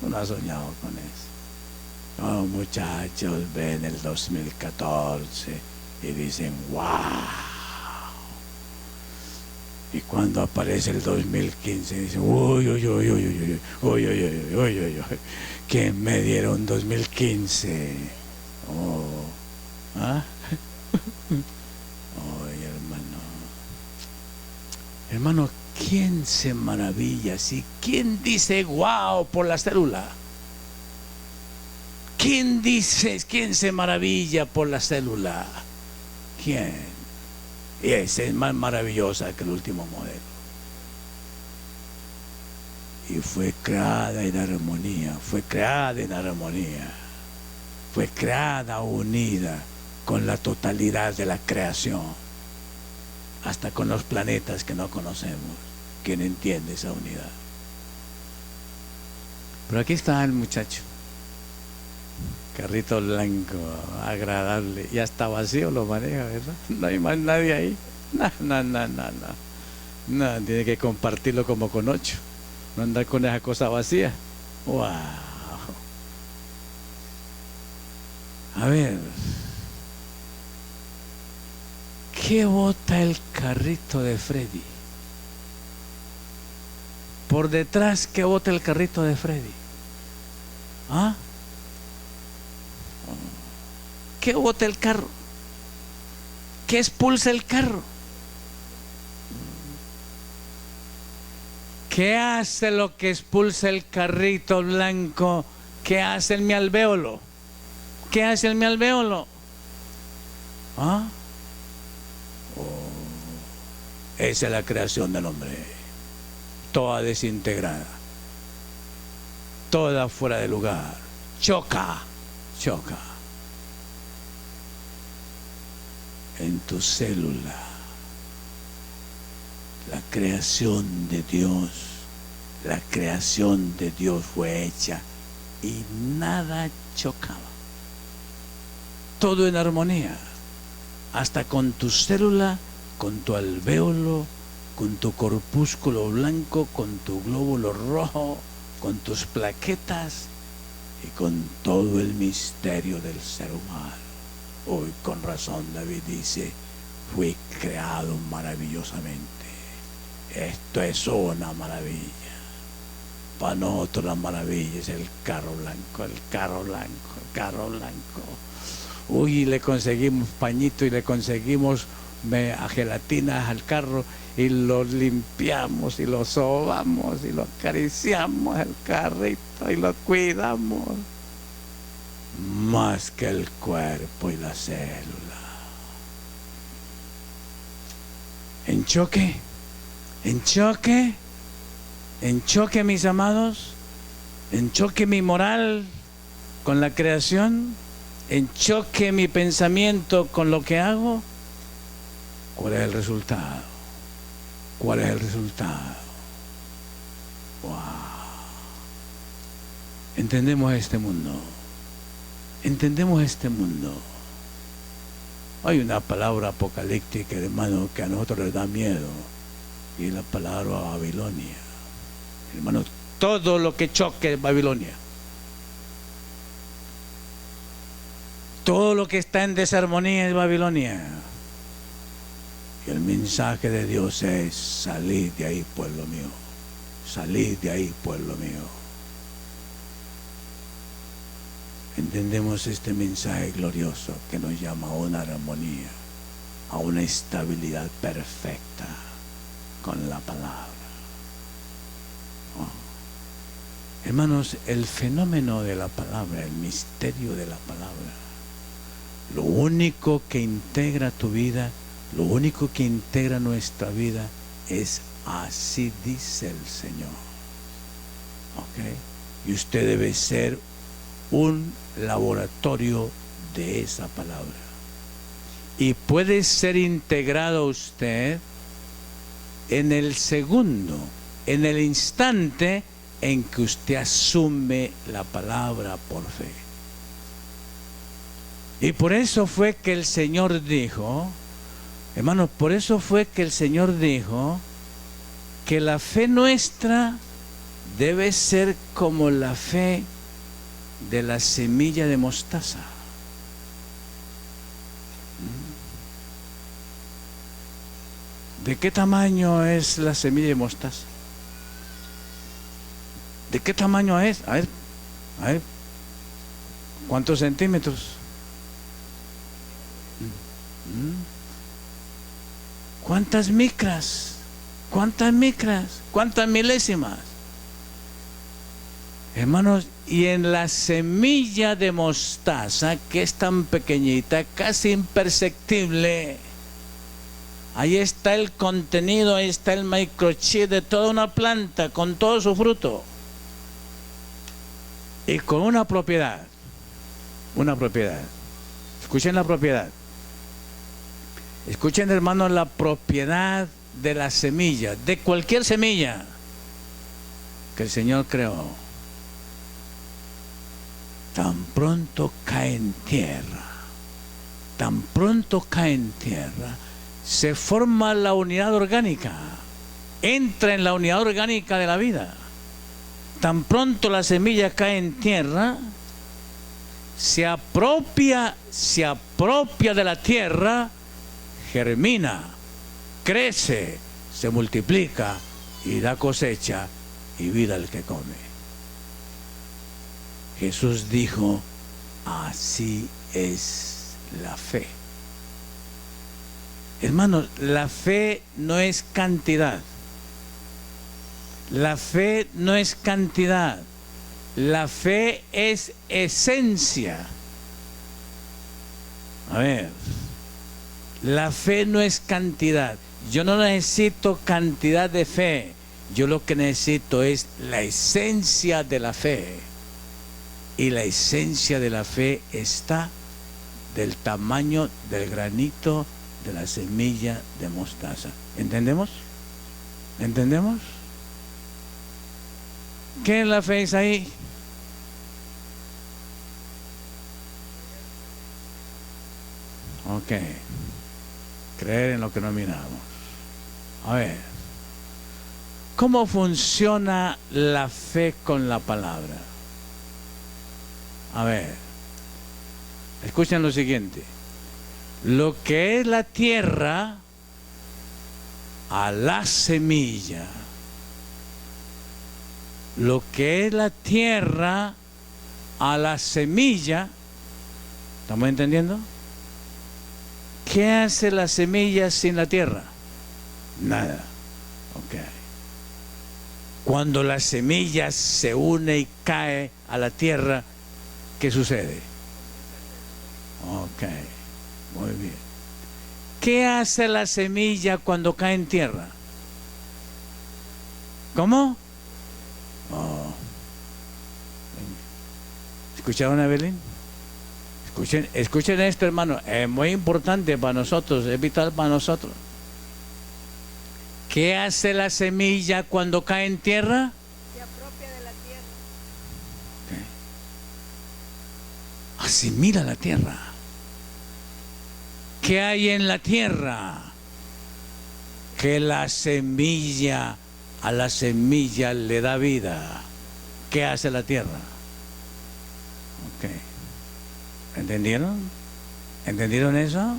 No ha soñado con eso. Los muchachos ven el 2014 y dicen, wow. Y cuando aparece el 2015 dicen, uy, ¿quién me dieron 2015? ¿Ah? Hermano, ¿quién se maravilla así? ¿Quién dice wow por la célula? ¿Quién se maravilla por la célula? ¿Quién? Y esa es más maravillosa que el último modelo. Y fue creada en armonía, fue creada unida con la totalidad de la creación, hasta con los planetas que no conocemos. ¿Quién entiende esa unidad? Pero aquí está el muchacho, carrito blanco, agradable, ya está vacío, lo maneja, ¿verdad? No hay más nadie ahí. No, tiene que compartirlo como con 8, no andar con esa cosa vacía. Wow. A ver, ¿qué bota el carrito de Freddy? Por detrás, ¿qué bota el carrito de Freddy? ¿Ah? ¿Qué bota el carro? ¿Qué expulsa el carro? ¿Qué hace lo que expulsa el carrito blanco? ¿Qué hace el mi alvéolo? ¿Qué hace el mi alvéolo? ¿Ah? Esa es la creación del hombre, toda desintegrada, toda fuera de lugar, choca en tu célula. La creación de Dios fue hecha y nada chocaba, todo en armonía, hasta con tu célula, con tu alvéolo, con tu corpúsculo blanco, con tu glóbulo rojo, con tus plaquetas y con todo el misterio del ser humano. Hoy con razón David dice, fui creado maravillosamente. Esto es una maravilla. para nosotros la maravilla es el carro blanco, el carro blanco, el carro blanco. Uy, le conseguimos pañito y le conseguimos gelatinas al carro y lo limpiamos y lo sobamos y lo acariciamos el carrito y lo cuidamos más que el cuerpo y la célula. En choque, en choque, en choque, mis amados, en choque mi moral con la creación, en choque mi pensamiento con lo que hago. ¿Cuál es el resultado? ¿Cuál es el resultado? ¡Wow! Entendemos este mundo. Entendemos este mundo. Hay una palabra apocalíptica, hermano, que a nosotros les da miedo. Y es la palabra Babilonia. Hermano, todo lo que choque es Babilonia. Todo lo que está en desarmonía es Babilonia. Y el mensaje de Dios es: salid de ahí, pueblo mío. Salid de ahí, pueblo mío. Entendemos este mensaje glorioso que nos llama a una armonía, a una estabilidad perfecta con la palabra. Oh. Hermanos, el fenómeno de la palabra, el misterio de la palabra, lo único que integra tu vida, lo único que integra nuestra vida es: así dice el Señor. ¿Ok? Y usted debe ser un laboratorio de esa palabra. Y puede ser integrado usted en el segundo, en el instante en que usted asume la palabra por fe. Y por eso fue que el Señor dijo, hermanos, por eso fue que el Señor dijo que la fe nuestra debe ser como la fe de la semilla de mostaza. ¿De qué tamaño es la semilla de mostaza? ¿De qué tamaño es? A ver, ¿cuántos centímetros? ¿Cuántas micras? ¿Cuántas micras? ¿Cuántas milésimas? Hermanos, y en la semilla de mostaza, que es tan pequeñita, casi imperceptible, ahí está el contenido, ahí está el microchip de toda una planta con todo su fruto. Y con una propiedad. Escuchen la propiedad. Escuchen, hermanos, la propiedad de la semilla, de cualquier semilla que el Señor creó. Tan pronto cae en tierra, se forma la unidad orgánica, entra en la unidad orgánica de la vida. Tan pronto la semilla cae en tierra, se apropia de la tierra, germina, crece, se multiplica y da cosecha y vida al que come. Jesús dijo: así es la fe. Hermanos, la fe no es cantidad. La fe no es cantidad. La fe es esencia. A ver, la fe no es cantidad. Yo no necesito cantidad de fe. Yo lo que necesito es la esencia de la fe. Y la esencia de la fe está del tamaño del granito de la semilla de mostaza. ¿Entendemos? ¿Entendemos? ¿Qué es la fe, ahí? Ok. Creer en lo que no miramos. A ver. ¿Cómo funciona la fe con la palabra? A ver. Escuchen lo siguiente. Lo que es la tierra a la semilla. lo que es la tierra a la semilla. ¿Estamos entendiendo? ¿Qué hace la semilla sin la tierra? Nada. Ok. Cuando la semilla se une y cae a la tierra, ¿qué sucede? Ok, muy bien. ¿Qué hace la semilla cuando cae en tierra? ¿Cómo? Oh. ¿Escucharon a Evelyn? Escuchen esto, hermano. Es muy importante para nosotros, es vital para nosotros. ¿Qué hace la semilla cuando cae en tierra? Se apropia de la tierra. Okay. Asimila la tierra. ¿Qué hay en la tierra? Que la semilla, a la semilla le da vida. ¿Qué hace la tierra? Ok. ¿Entendieron? ¿Entendieron eso?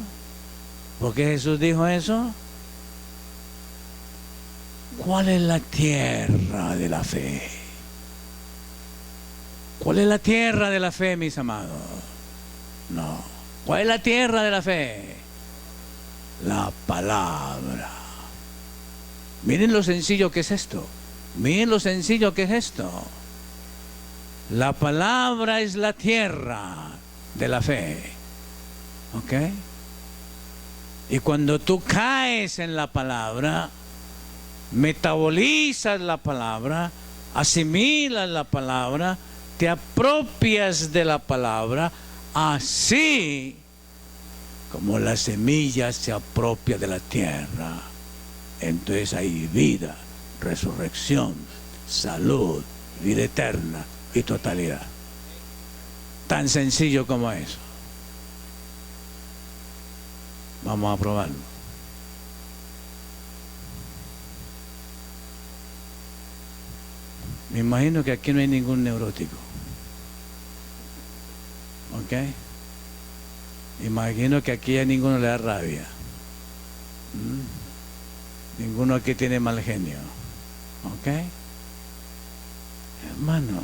¿Por qué Jesús dijo eso? ¿Cuál es la tierra de la fe? ¿Cuál es la tierra de la fe, mis amados? No. ¿Cuál es la tierra de la fe? La palabra. Miren lo sencillo que es esto. Miren lo sencillo que es esto. La palabra es la tierra de la fe. ¿Ok? Y cuando tú caes en la palabra, metabolizas la palabra, asimilas la palabra, te apropias de la palabra, así como la semilla se apropia de la tierra. Entonces hay vida, resurrección, salud, vida eterna y totalidad. Tan sencillo como eso. Vamos a probarlo. Me imagino que aquí no hay ningún neurótico. ¿Ok? Imagino que aquí a ninguno le da rabia. Ninguno aquí tiene mal genio. ¿Ok? Hermano,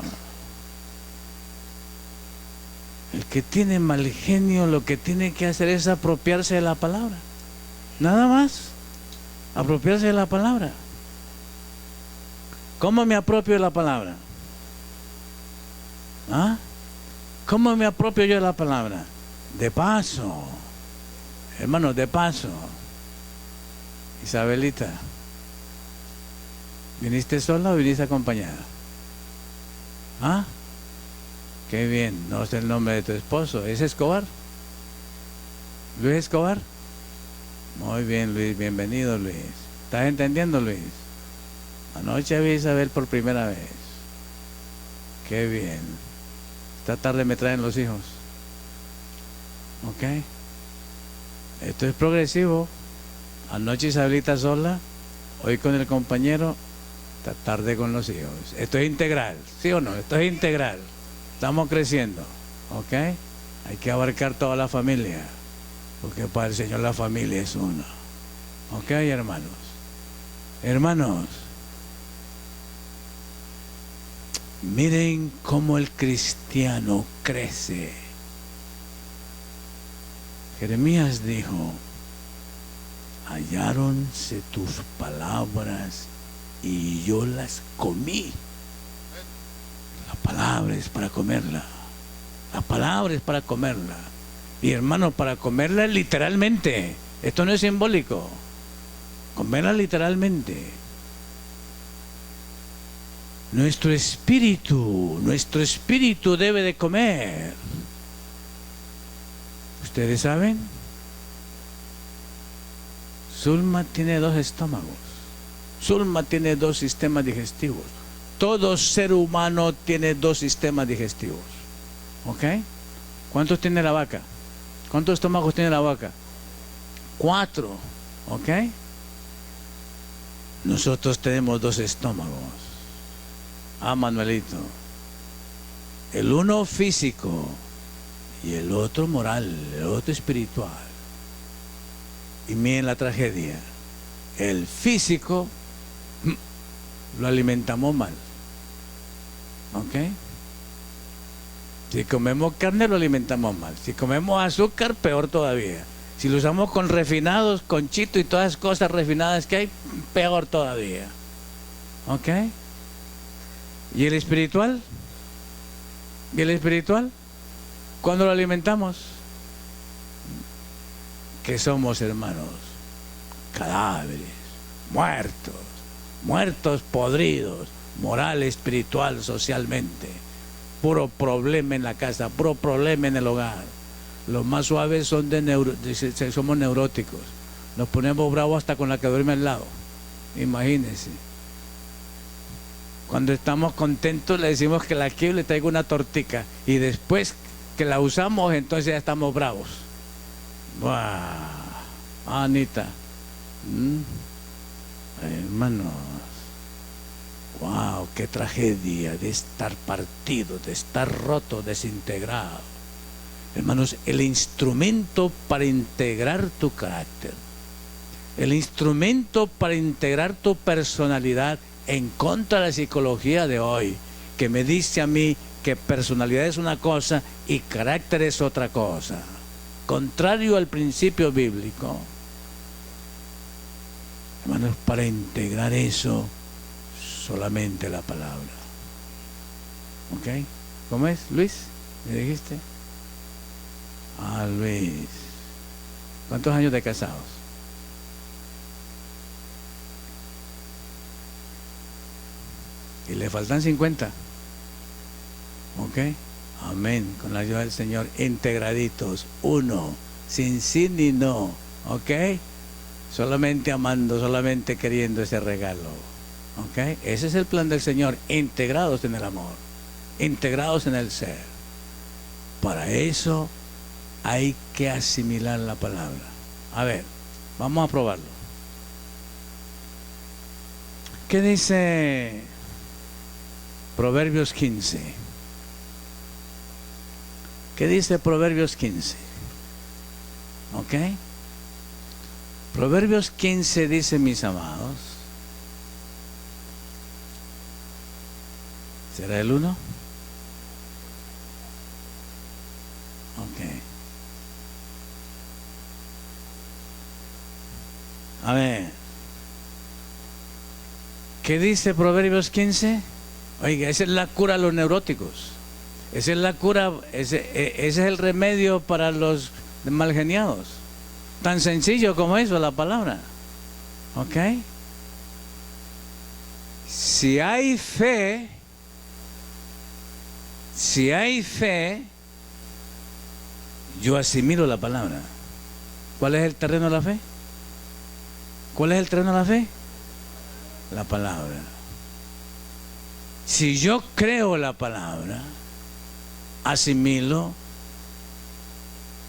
el que tiene mal genio lo que tiene que hacer es apropiarse de la palabra. Nada más. Apropiarse de la palabra. ¿Cómo me apropio de la palabra? ¿Ah? ¿Cómo me apropio yo de la palabra? De paso. Hermano, de paso. Isabelita, ¿viniste sola o viniste acompañada? ¿Ah? Qué bien, no sé el nombre de tu esposo. ¿Es Escobar? ¿Luis Escobar? Muy bien, Luis, bienvenido, Luis. ¿Estás entendiendo, Luis? Anoche vi a Isabel por primera vez. Qué bien. Esta tarde me traen los hijos. ¿Ok? Esto es progresivo. Anoche Isabelita sola, hoy con el compañero, esta tarde con los hijos. Esto es integral, ¿sí o no? Esto es integral. Estamos creciendo. ¿Ok? Hay que abarcar toda la familia, porque para el Señor la familia es una. ¿Ok, hermanos? Hermanos, miren cómo el cristiano crece. Jeremías dijo: halláronse tus palabras y yo las comí. La palabra es para comerla. La palabra es para comerla. Y hermano, para comerla literalmente. Esto no es simbólico. Comerla literalmente. Nuestro espíritu debe de comer. ¿Ustedes saben? Zulma tiene 2 estómagos. Zulma tiene 2 sistemas digestivos. Todo ser humano tiene 2 sistemas digestivos. ¿Ok? ¿Cuántos tiene la vaca? ¿Cuántos estómagos tiene la vaca? 4. ¿Ok? Nosotros tenemos 2 estómagos. Ah, Manuelito. El uno físico y el otro moral, el otro espiritual. Y miren la tragedia. El físico lo alimentamos mal. ¿Ok? Si comemos carne lo alimentamos mal. Si comemos azúcar, peor todavía. Si lo usamos con refinados, con chito y todas las cosas refinadas que hay, peor todavía. ¿Ok? ¿Y el espiritual? ¿Y el espiritual? ¿Cuándo lo alimentamos? Que somos, hermanos, cadáveres, muertos podridos, moral, espiritual, socialmente. Puro problema en la casa, puro problema en el hogar. Los más suaves son somos neuróticos. Nos ponemos bravos hasta con la que duerme al lado. Imagínense. Cuando estamos contentos le decimos que la quiero y le traigo una tortica. Y después que la usamos, entonces ya estamos bravos. ¡Buah! Anita. Hermanos. ¡Wow! ¡Qué tragedia de estar partido, de estar roto, desintegrado! Hermanos, el instrumento para integrar tu carácter, el instrumento para integrar tu personalidad en contra de la psicología de hoy, que me dice a mí que personalidad es una cosa y carácter es otra cosa, contrario al principio bíblico. Hermanos, para integrar eso, solamente la palabra. ¿Ok? ¿Cómo es, Luis? ¿Me dijiste? Ah, Luis. ¿Cuántos años de casados? Y le faltan 50. ¿Ok? Amén. Con la ayuda del Señor, integraditos. Uno, sin sí ni no. ¿Ok? Solamente amando, solamente queriendo ese regalo. ¿Ok? Ese es el plan del Señor. Integrados en el amor. Integrados en el ser. Para eso hay que asimilar la palabra. A ver, vamos a probarlo. ¿Qué dice Proverbios 15? ¿Qué dice Proverbios 15? ¿Ok? Proverbios 15 dice, mis amados. ¿Será el 1? Ok. A ver, ¿qué dice Proverbios 15? Oiga, esa es la cura a los neuróticos. Esa es la cura, ese es el remedio para los malgeniados. Tan sencillo como eso, la palabra. ¿Ok? Si hay fe, yo asimilo la palabra. ¿Cuál es el terreno de la fe? ¿Cuál es el terreno de la fe? La palabra. Si yo creo la palabra, asimilo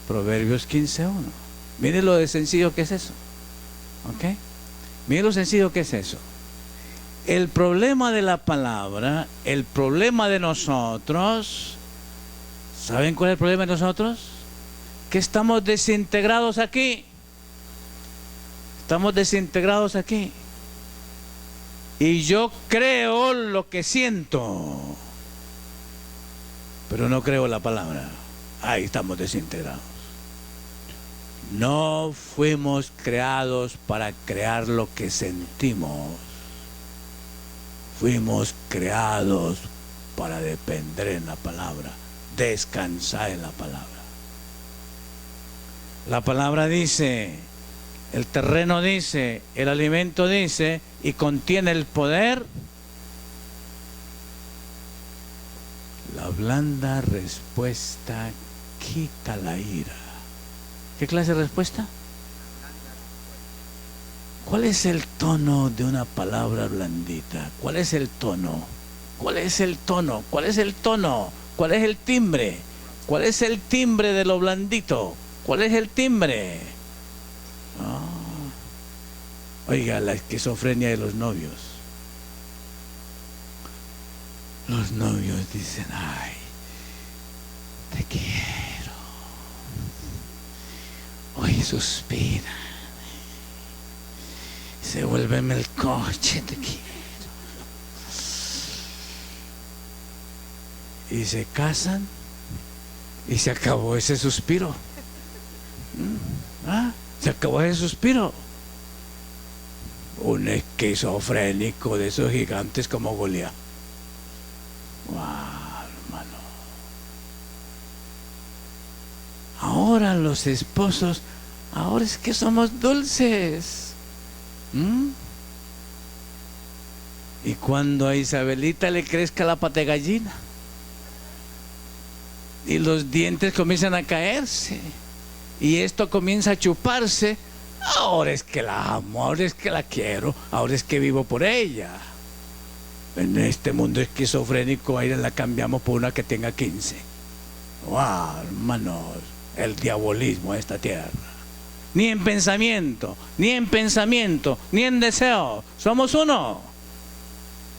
Proverbios 15:1. Mire lo de sencillo que es eso. ¿Ok? Mire lo sencillo que es eso. El problema de la palabra, el problema de nosotros, ¿saben cuál es el problema de nosotros? Que estamos desintegrados aquí. Estamos desintegrados aquí. Y yo creo lo que siento, pero no creo la palabra. Ahí estamos desintegrados. No fuimos creados para crear lo que sentimos. Fuimos creados para depender en la palabra, descansar en la palabra. La palabra dice, el terreno dice, el alimento dice, y contiene el poder. La blanda respuesta quita la ira. ¿Qué clase de respuesta? ¿Cuál es el tono de una palabra blandita? ¿Cuál es el tono? ¿Cuál es el tono? ¿Cuál es el tono? ¿Cuál es el timbre? ¿Cuál es el timbre de lo blandito? ¿Cuál es el timbre? Oh. Oiga, la esquizofrenia de los novios. Los novios dicen, ay, te quiero. Hoy suspira. Se vuelve melcoche, te quiero. y se casan y se acabó ese suspiro. Se acabó ese suspiro. Un esquizofrénico de esos gigantes como Goliat. ¡Wow, hermano! Ahora los esposos, ahora es que somos dulces. Y cuando a Isabelita le crezca la pata de gallina y los dientes comienzan a caerse y esto comienza a chuparse, ahora es que la amo, ahora es que la quiero, ahora es que vivo por ella. En este mundo esquizofrénico, ahí la cambiamos por una que tenga 15. ¡Wow, hermanos! El diabolismo de esta tierra. Ni en pensamiento, ni en deseo. Somos uno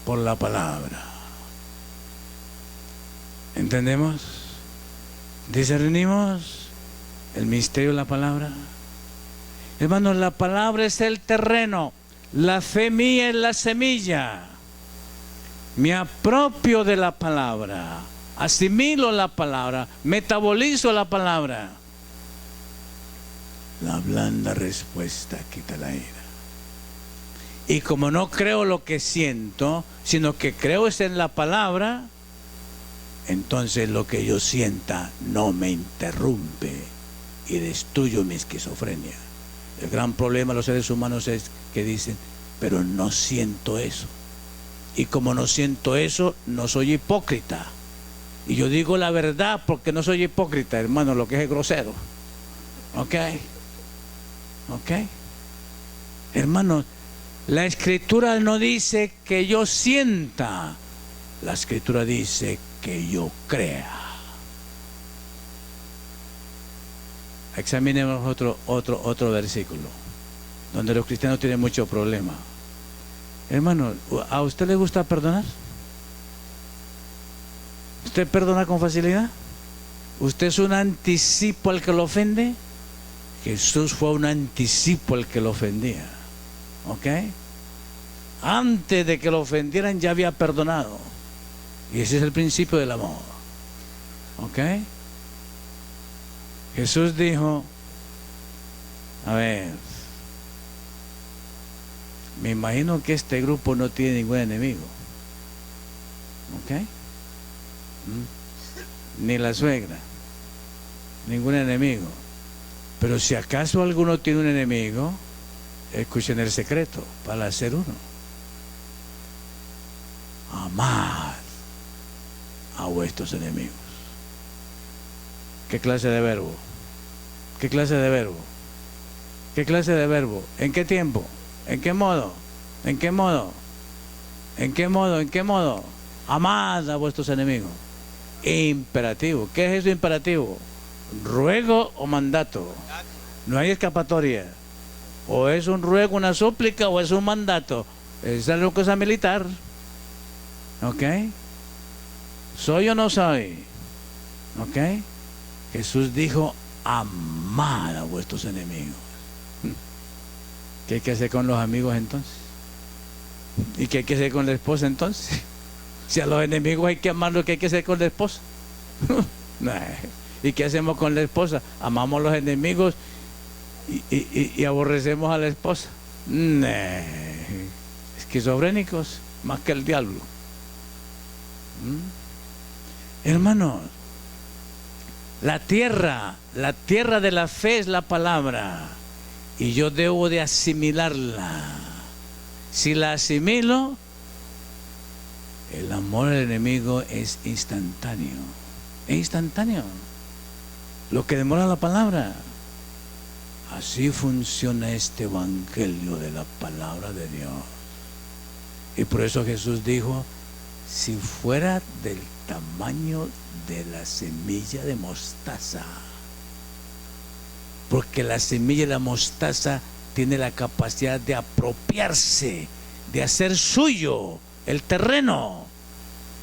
por la palabra. ¿Entendemos? ¿Discernimos el misterio de la palabra? Hermanos, la palabra es el terreno, la fe mía es la semilla. Me apropio de la palabra, asimilo la palabra, metabolizo la palabra. La blanda respuesta quita la ira. Y como no creo lo que siento, sino que creo es en la palabra, entonces lo que yo sienta no me interrumpe y destruyo mi esquizofrenia. El gran problema de los seres humanos es que dicen, pero no siento eso. Y como no siento eso, no soy hipócrita. Y yo digo la verdad porque no soy hipócrita, hermano, lo que es grosero. ¿Ok? ¿Ok? Hermano, la Escritura no dice que yo sienta. La Escritura dice que yo crea. Examinemos otro versículo donde los cristianos tienen mucho problema. Hermano, ¿a usted le gusta perdonar? ¿Usted perdona con facilidad? ¿Usted es un anticipo al que lo ofende? Jesús fue un anticipo al que lo ofendía. ¿Ok? Antes de que lo ofendieran ya había perdonado. Y ese es el principio del amor. ¿Ok? Jesús dijo, a ver, me imagino que este grupo no tiene ningún enemigo. ¿Ok? Ni la suegra, ningún enemigo. Pero si acaso alguno tiene un enemigo, escuchen el secreto para hacer uno. Amad a vuestros enemigos. ¿Qué clase de verbo? ¿Qué clase de verbo? ¿Qué clase de verbo? ¿En qué tiempo? ¿En qué modo? ¿En qué modo? ¿En qué modo? ¿En qué modo? Amad a vuestros enemigos. Imperativo. ¿Qué es eso imperativo? Ruego o mandato. No hay escapatoria. O es un ruego, una súplica, o es un mandato. Esa es una cosa militar. ¿Ok? ¿Soy o no soy? ¿Ok? Jesús dijo, amad a vuestros enemigos. ¿Qué hay que hacer con los amigos entonces? ¿Y qué hay que hacer con la esposa entonces? Si a los enemigos hay que amarlos, ¿qué hay que hacer con la esposa? ¿Y qué hacemos con la esposa? Amamos a los enemigos y aborrecemos a la esposa. Esquizofrénicos más que el diablo. Hermanos, la tierra de la fe es la palabra y yo debo de asimilarla. Si la asimilo, el amor al enemigo es instantáneo. Es instantáneo. Lo que demora la palabra. Así funciona este evangelio de la palabra de Dios. Y por eso Jesús dijo, si fuera del tamaño de la semilla de mostaza, porque la semilla de la mostaza tiene la capacidad de apropiarse, de hacer suyo el terreno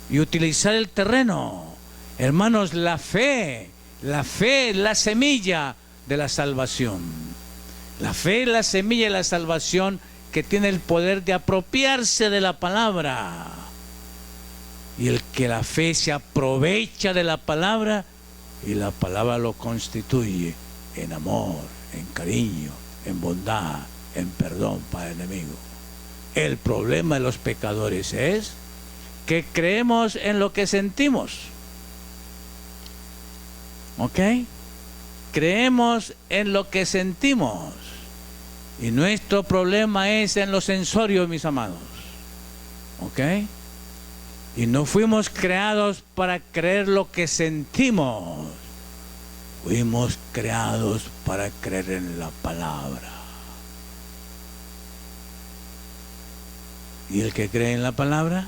y utilizar el terreno. Hermanos, la fe es la semilla de la salvación. La fe es la semilla de la salvación que tiene el poder de apropiarse de la palabra. Y el que la fe se aprovecha de la palabra, y la palabra lo constituye en amor, en cariño, en bondad, en perdón para el enemigo. El problema de los pecadores es que creemos en lo que sentimos. ¿Ok? Creemos en lo que sentimos. Y nuestro problema es en los sensorios, mis amados. ¿Ok? Y no fuimos creados para creer lo que sentimos. Fuimos creados para creer en la palabra. Y el que cree en la palabra,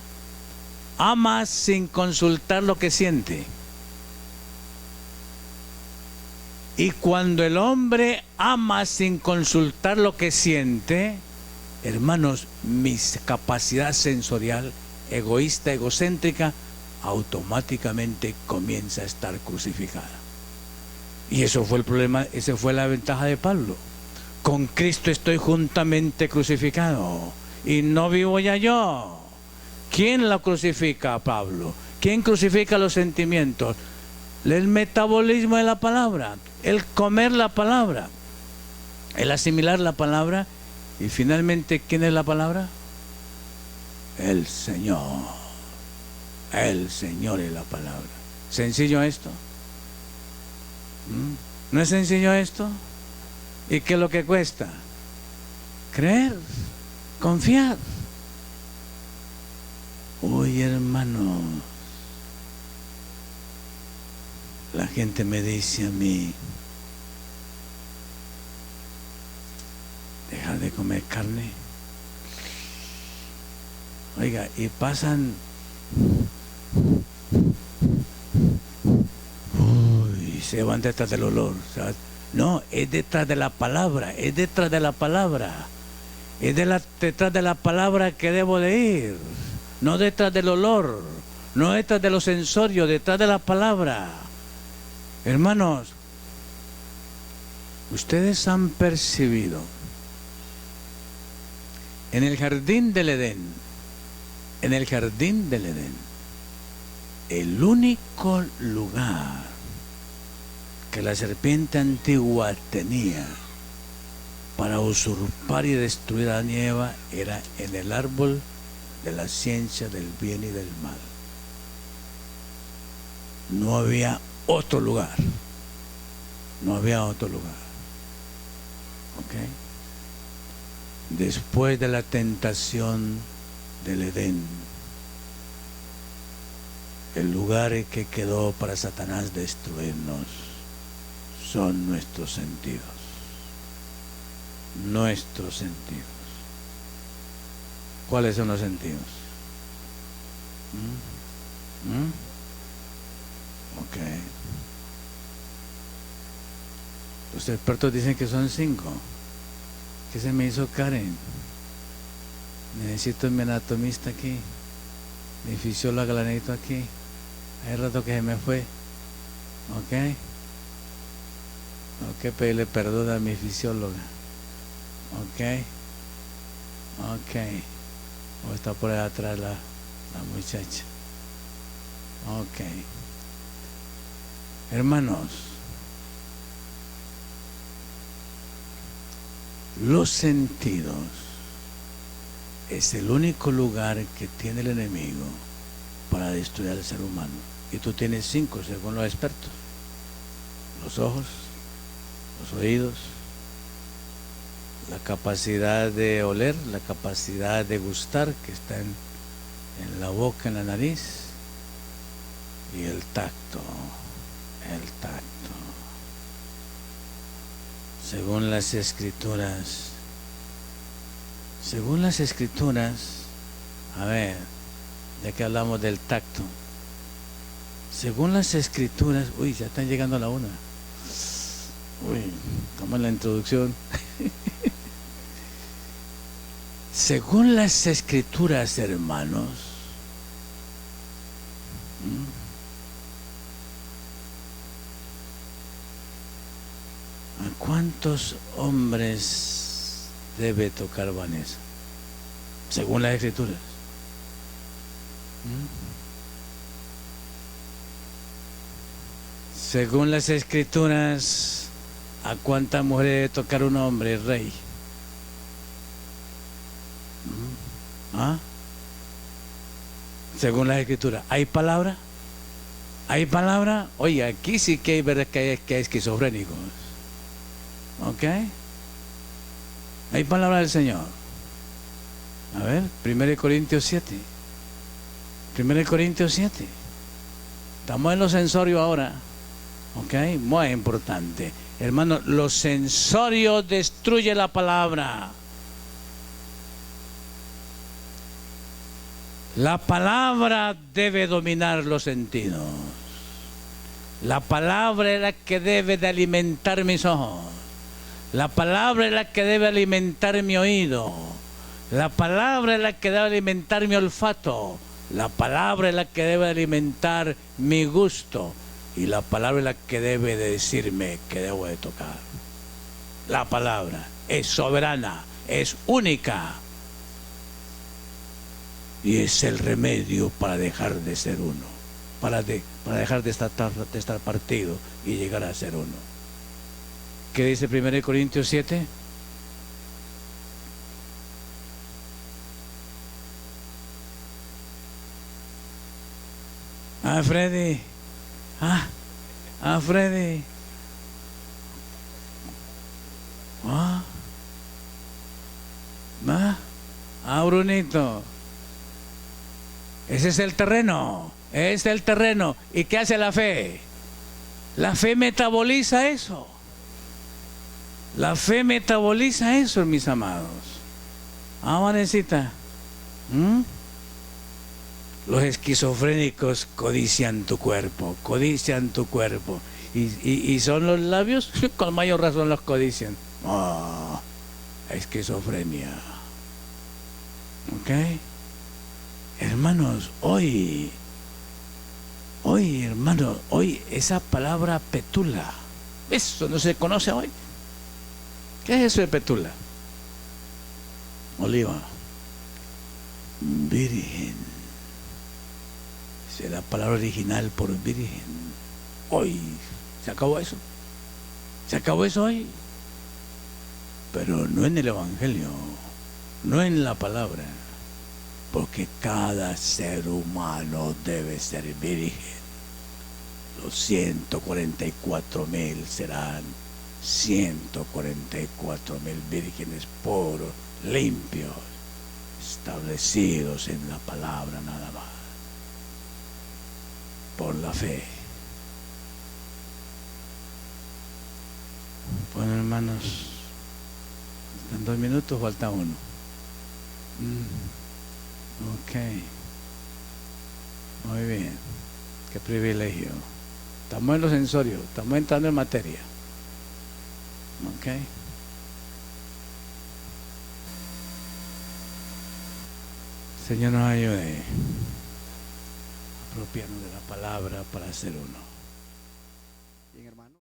ama sin consultar lo que siente. Y cuando el hombre ama sin consultar lo que siente, hermanos, mi capacidad sensorial, egoísta, egocéntrica, automáticamente comienza a estar crucificada. Y eso fue el problema, esa fue la ventaja de Pablo. Con Cristo estoy juntamente crucificado, y no vivo ya yo. ¿Quién la crucifica a Pablo? ¿Quién crucifica los sentimientos? El metabolismo de la palabra, el comer la palabra, el asimilar la palabra. Y finalmente, ¿quién es la palabra? El Señor. El Señor es la palabra. ¿Sencillo esto? ¿No es sencillo esto? ¿Y qué es lo que cuesta? Creer, confiar. Uy, hermano, la gente me dice a mí, dejar de comer carne. Oiga, y pasan, uy, se van detrás del olor. No, es detrás de la palabra, es detrás de la palabra. Es detrás de la palabra que debo de ir. No detrás del olor, no detrás de los sensorios, detrás de la palabra. Hermanos, ustedes han percibido en el jardín del Edén, el único lugar que la serpiente antigua tenía para usurpar y destruir a Eva era en el árbol de la ciencia del bien y del mal. No había otro lugar. No había otro lugar. ¿Ok? Después de la tentación del Edén, el lugar que quedó para Satanás destruirnos son nuestros sentidos. Nuestros sentidos. ¿Cuáles son los sentidos? Ok. Los expertos dicen que son 5. ¿Qué se me hizo, Karen? Necesito mi anatomista aquí, mi fisióloga la necesito aquí. Hay rato que se me fue. Ok. Ok, pedirle perdón a mi fisióloga. Ok. Ok. O está por ahí atrás la muchacha. Ok. Hermanos, los sentidos es el único lugar que tiene el enemigo para destruir al ser humano. Y tú tienes 5 según los expertos: los ojos, los oídos, la capacidad de oler, la capacidad de gustar, que está en la boca, en la nariz, y el tacto. El tacto. Según las escrituras, a ver, ya que hablamos del tacto, según las escrituras, uy, ya están llegando a la 1. Uy, como en la introducción. Según las escrituras, hermanos, ¿a cuántos hombres debe tocar Vanessa? Según las escrituras. Según las escrituras, ¿a cuántas mujeres debe tocar un hombre, rey? ¿Ah? Según las escrituras, ¿hay palabra? ¿Hay palabra? Oye, aquí sí que hay verdad que hay esquizofrénicos. ¿Ok? Hay palabra del Señor. A ver, 1 Corintios 7. 1 Corintios 7. Estamos en los sensorios ahora. ¿Ok? Muy importante. Hermano, los sensorios destruyen la palabra. La palabra debe dominar los sentidos. La palabra es la que debe de alimentar mis ojos. La palabra es la que debe alimentar mi oído. La palabra es la que debe alimentar mi olfato. La palabra es la que debe alimentar mi gusto. Y la palabra es la que debe de decirme que debo de tocar. La palabra es soberana, es única. Y es el remedio para dejar de ser uno. Para dejar de estar partido y llegar a ser uno. ¿Qué dice 1 Corintios 7? Freddy. Freddy. Brunito. Ese es el terreno. Es el terreno. ¿Y qué hace la fe? La fe metaboliza eso. La fe metaboliza eso, mis amados. Vanesita. Los esquizofrénicos codician tu cuerpo. Codician tu cuerpo. Y son los labios, con mayor razón los codician. Esquizofrenia. ¿Ok? Hermanos, hoy, hermanos, hoy esa palabra petula, eso no se conoce hoy. ¿Qué es eso de petula? Oliva. Virgen. Esa es la palabra original por virgen. Hoy, ¿se acabó eso? ¿Se acabó eso hoy? Pero no en el Evangelio, no en la palabra. Porque cada ser humano debe ser virgen. Los 144,000 serán 144,000 vírgenes puros, limpios, establecidos en la palabra nada más. Por la fe. Bueno, hermanos, en 2 minutos falta uno. Ok, muy bien, qué privilegio. Estamos en los sensorios, estamos entrando en materia. Ok. Señor nos ayude a apropiarnos de la palabra para ser uno.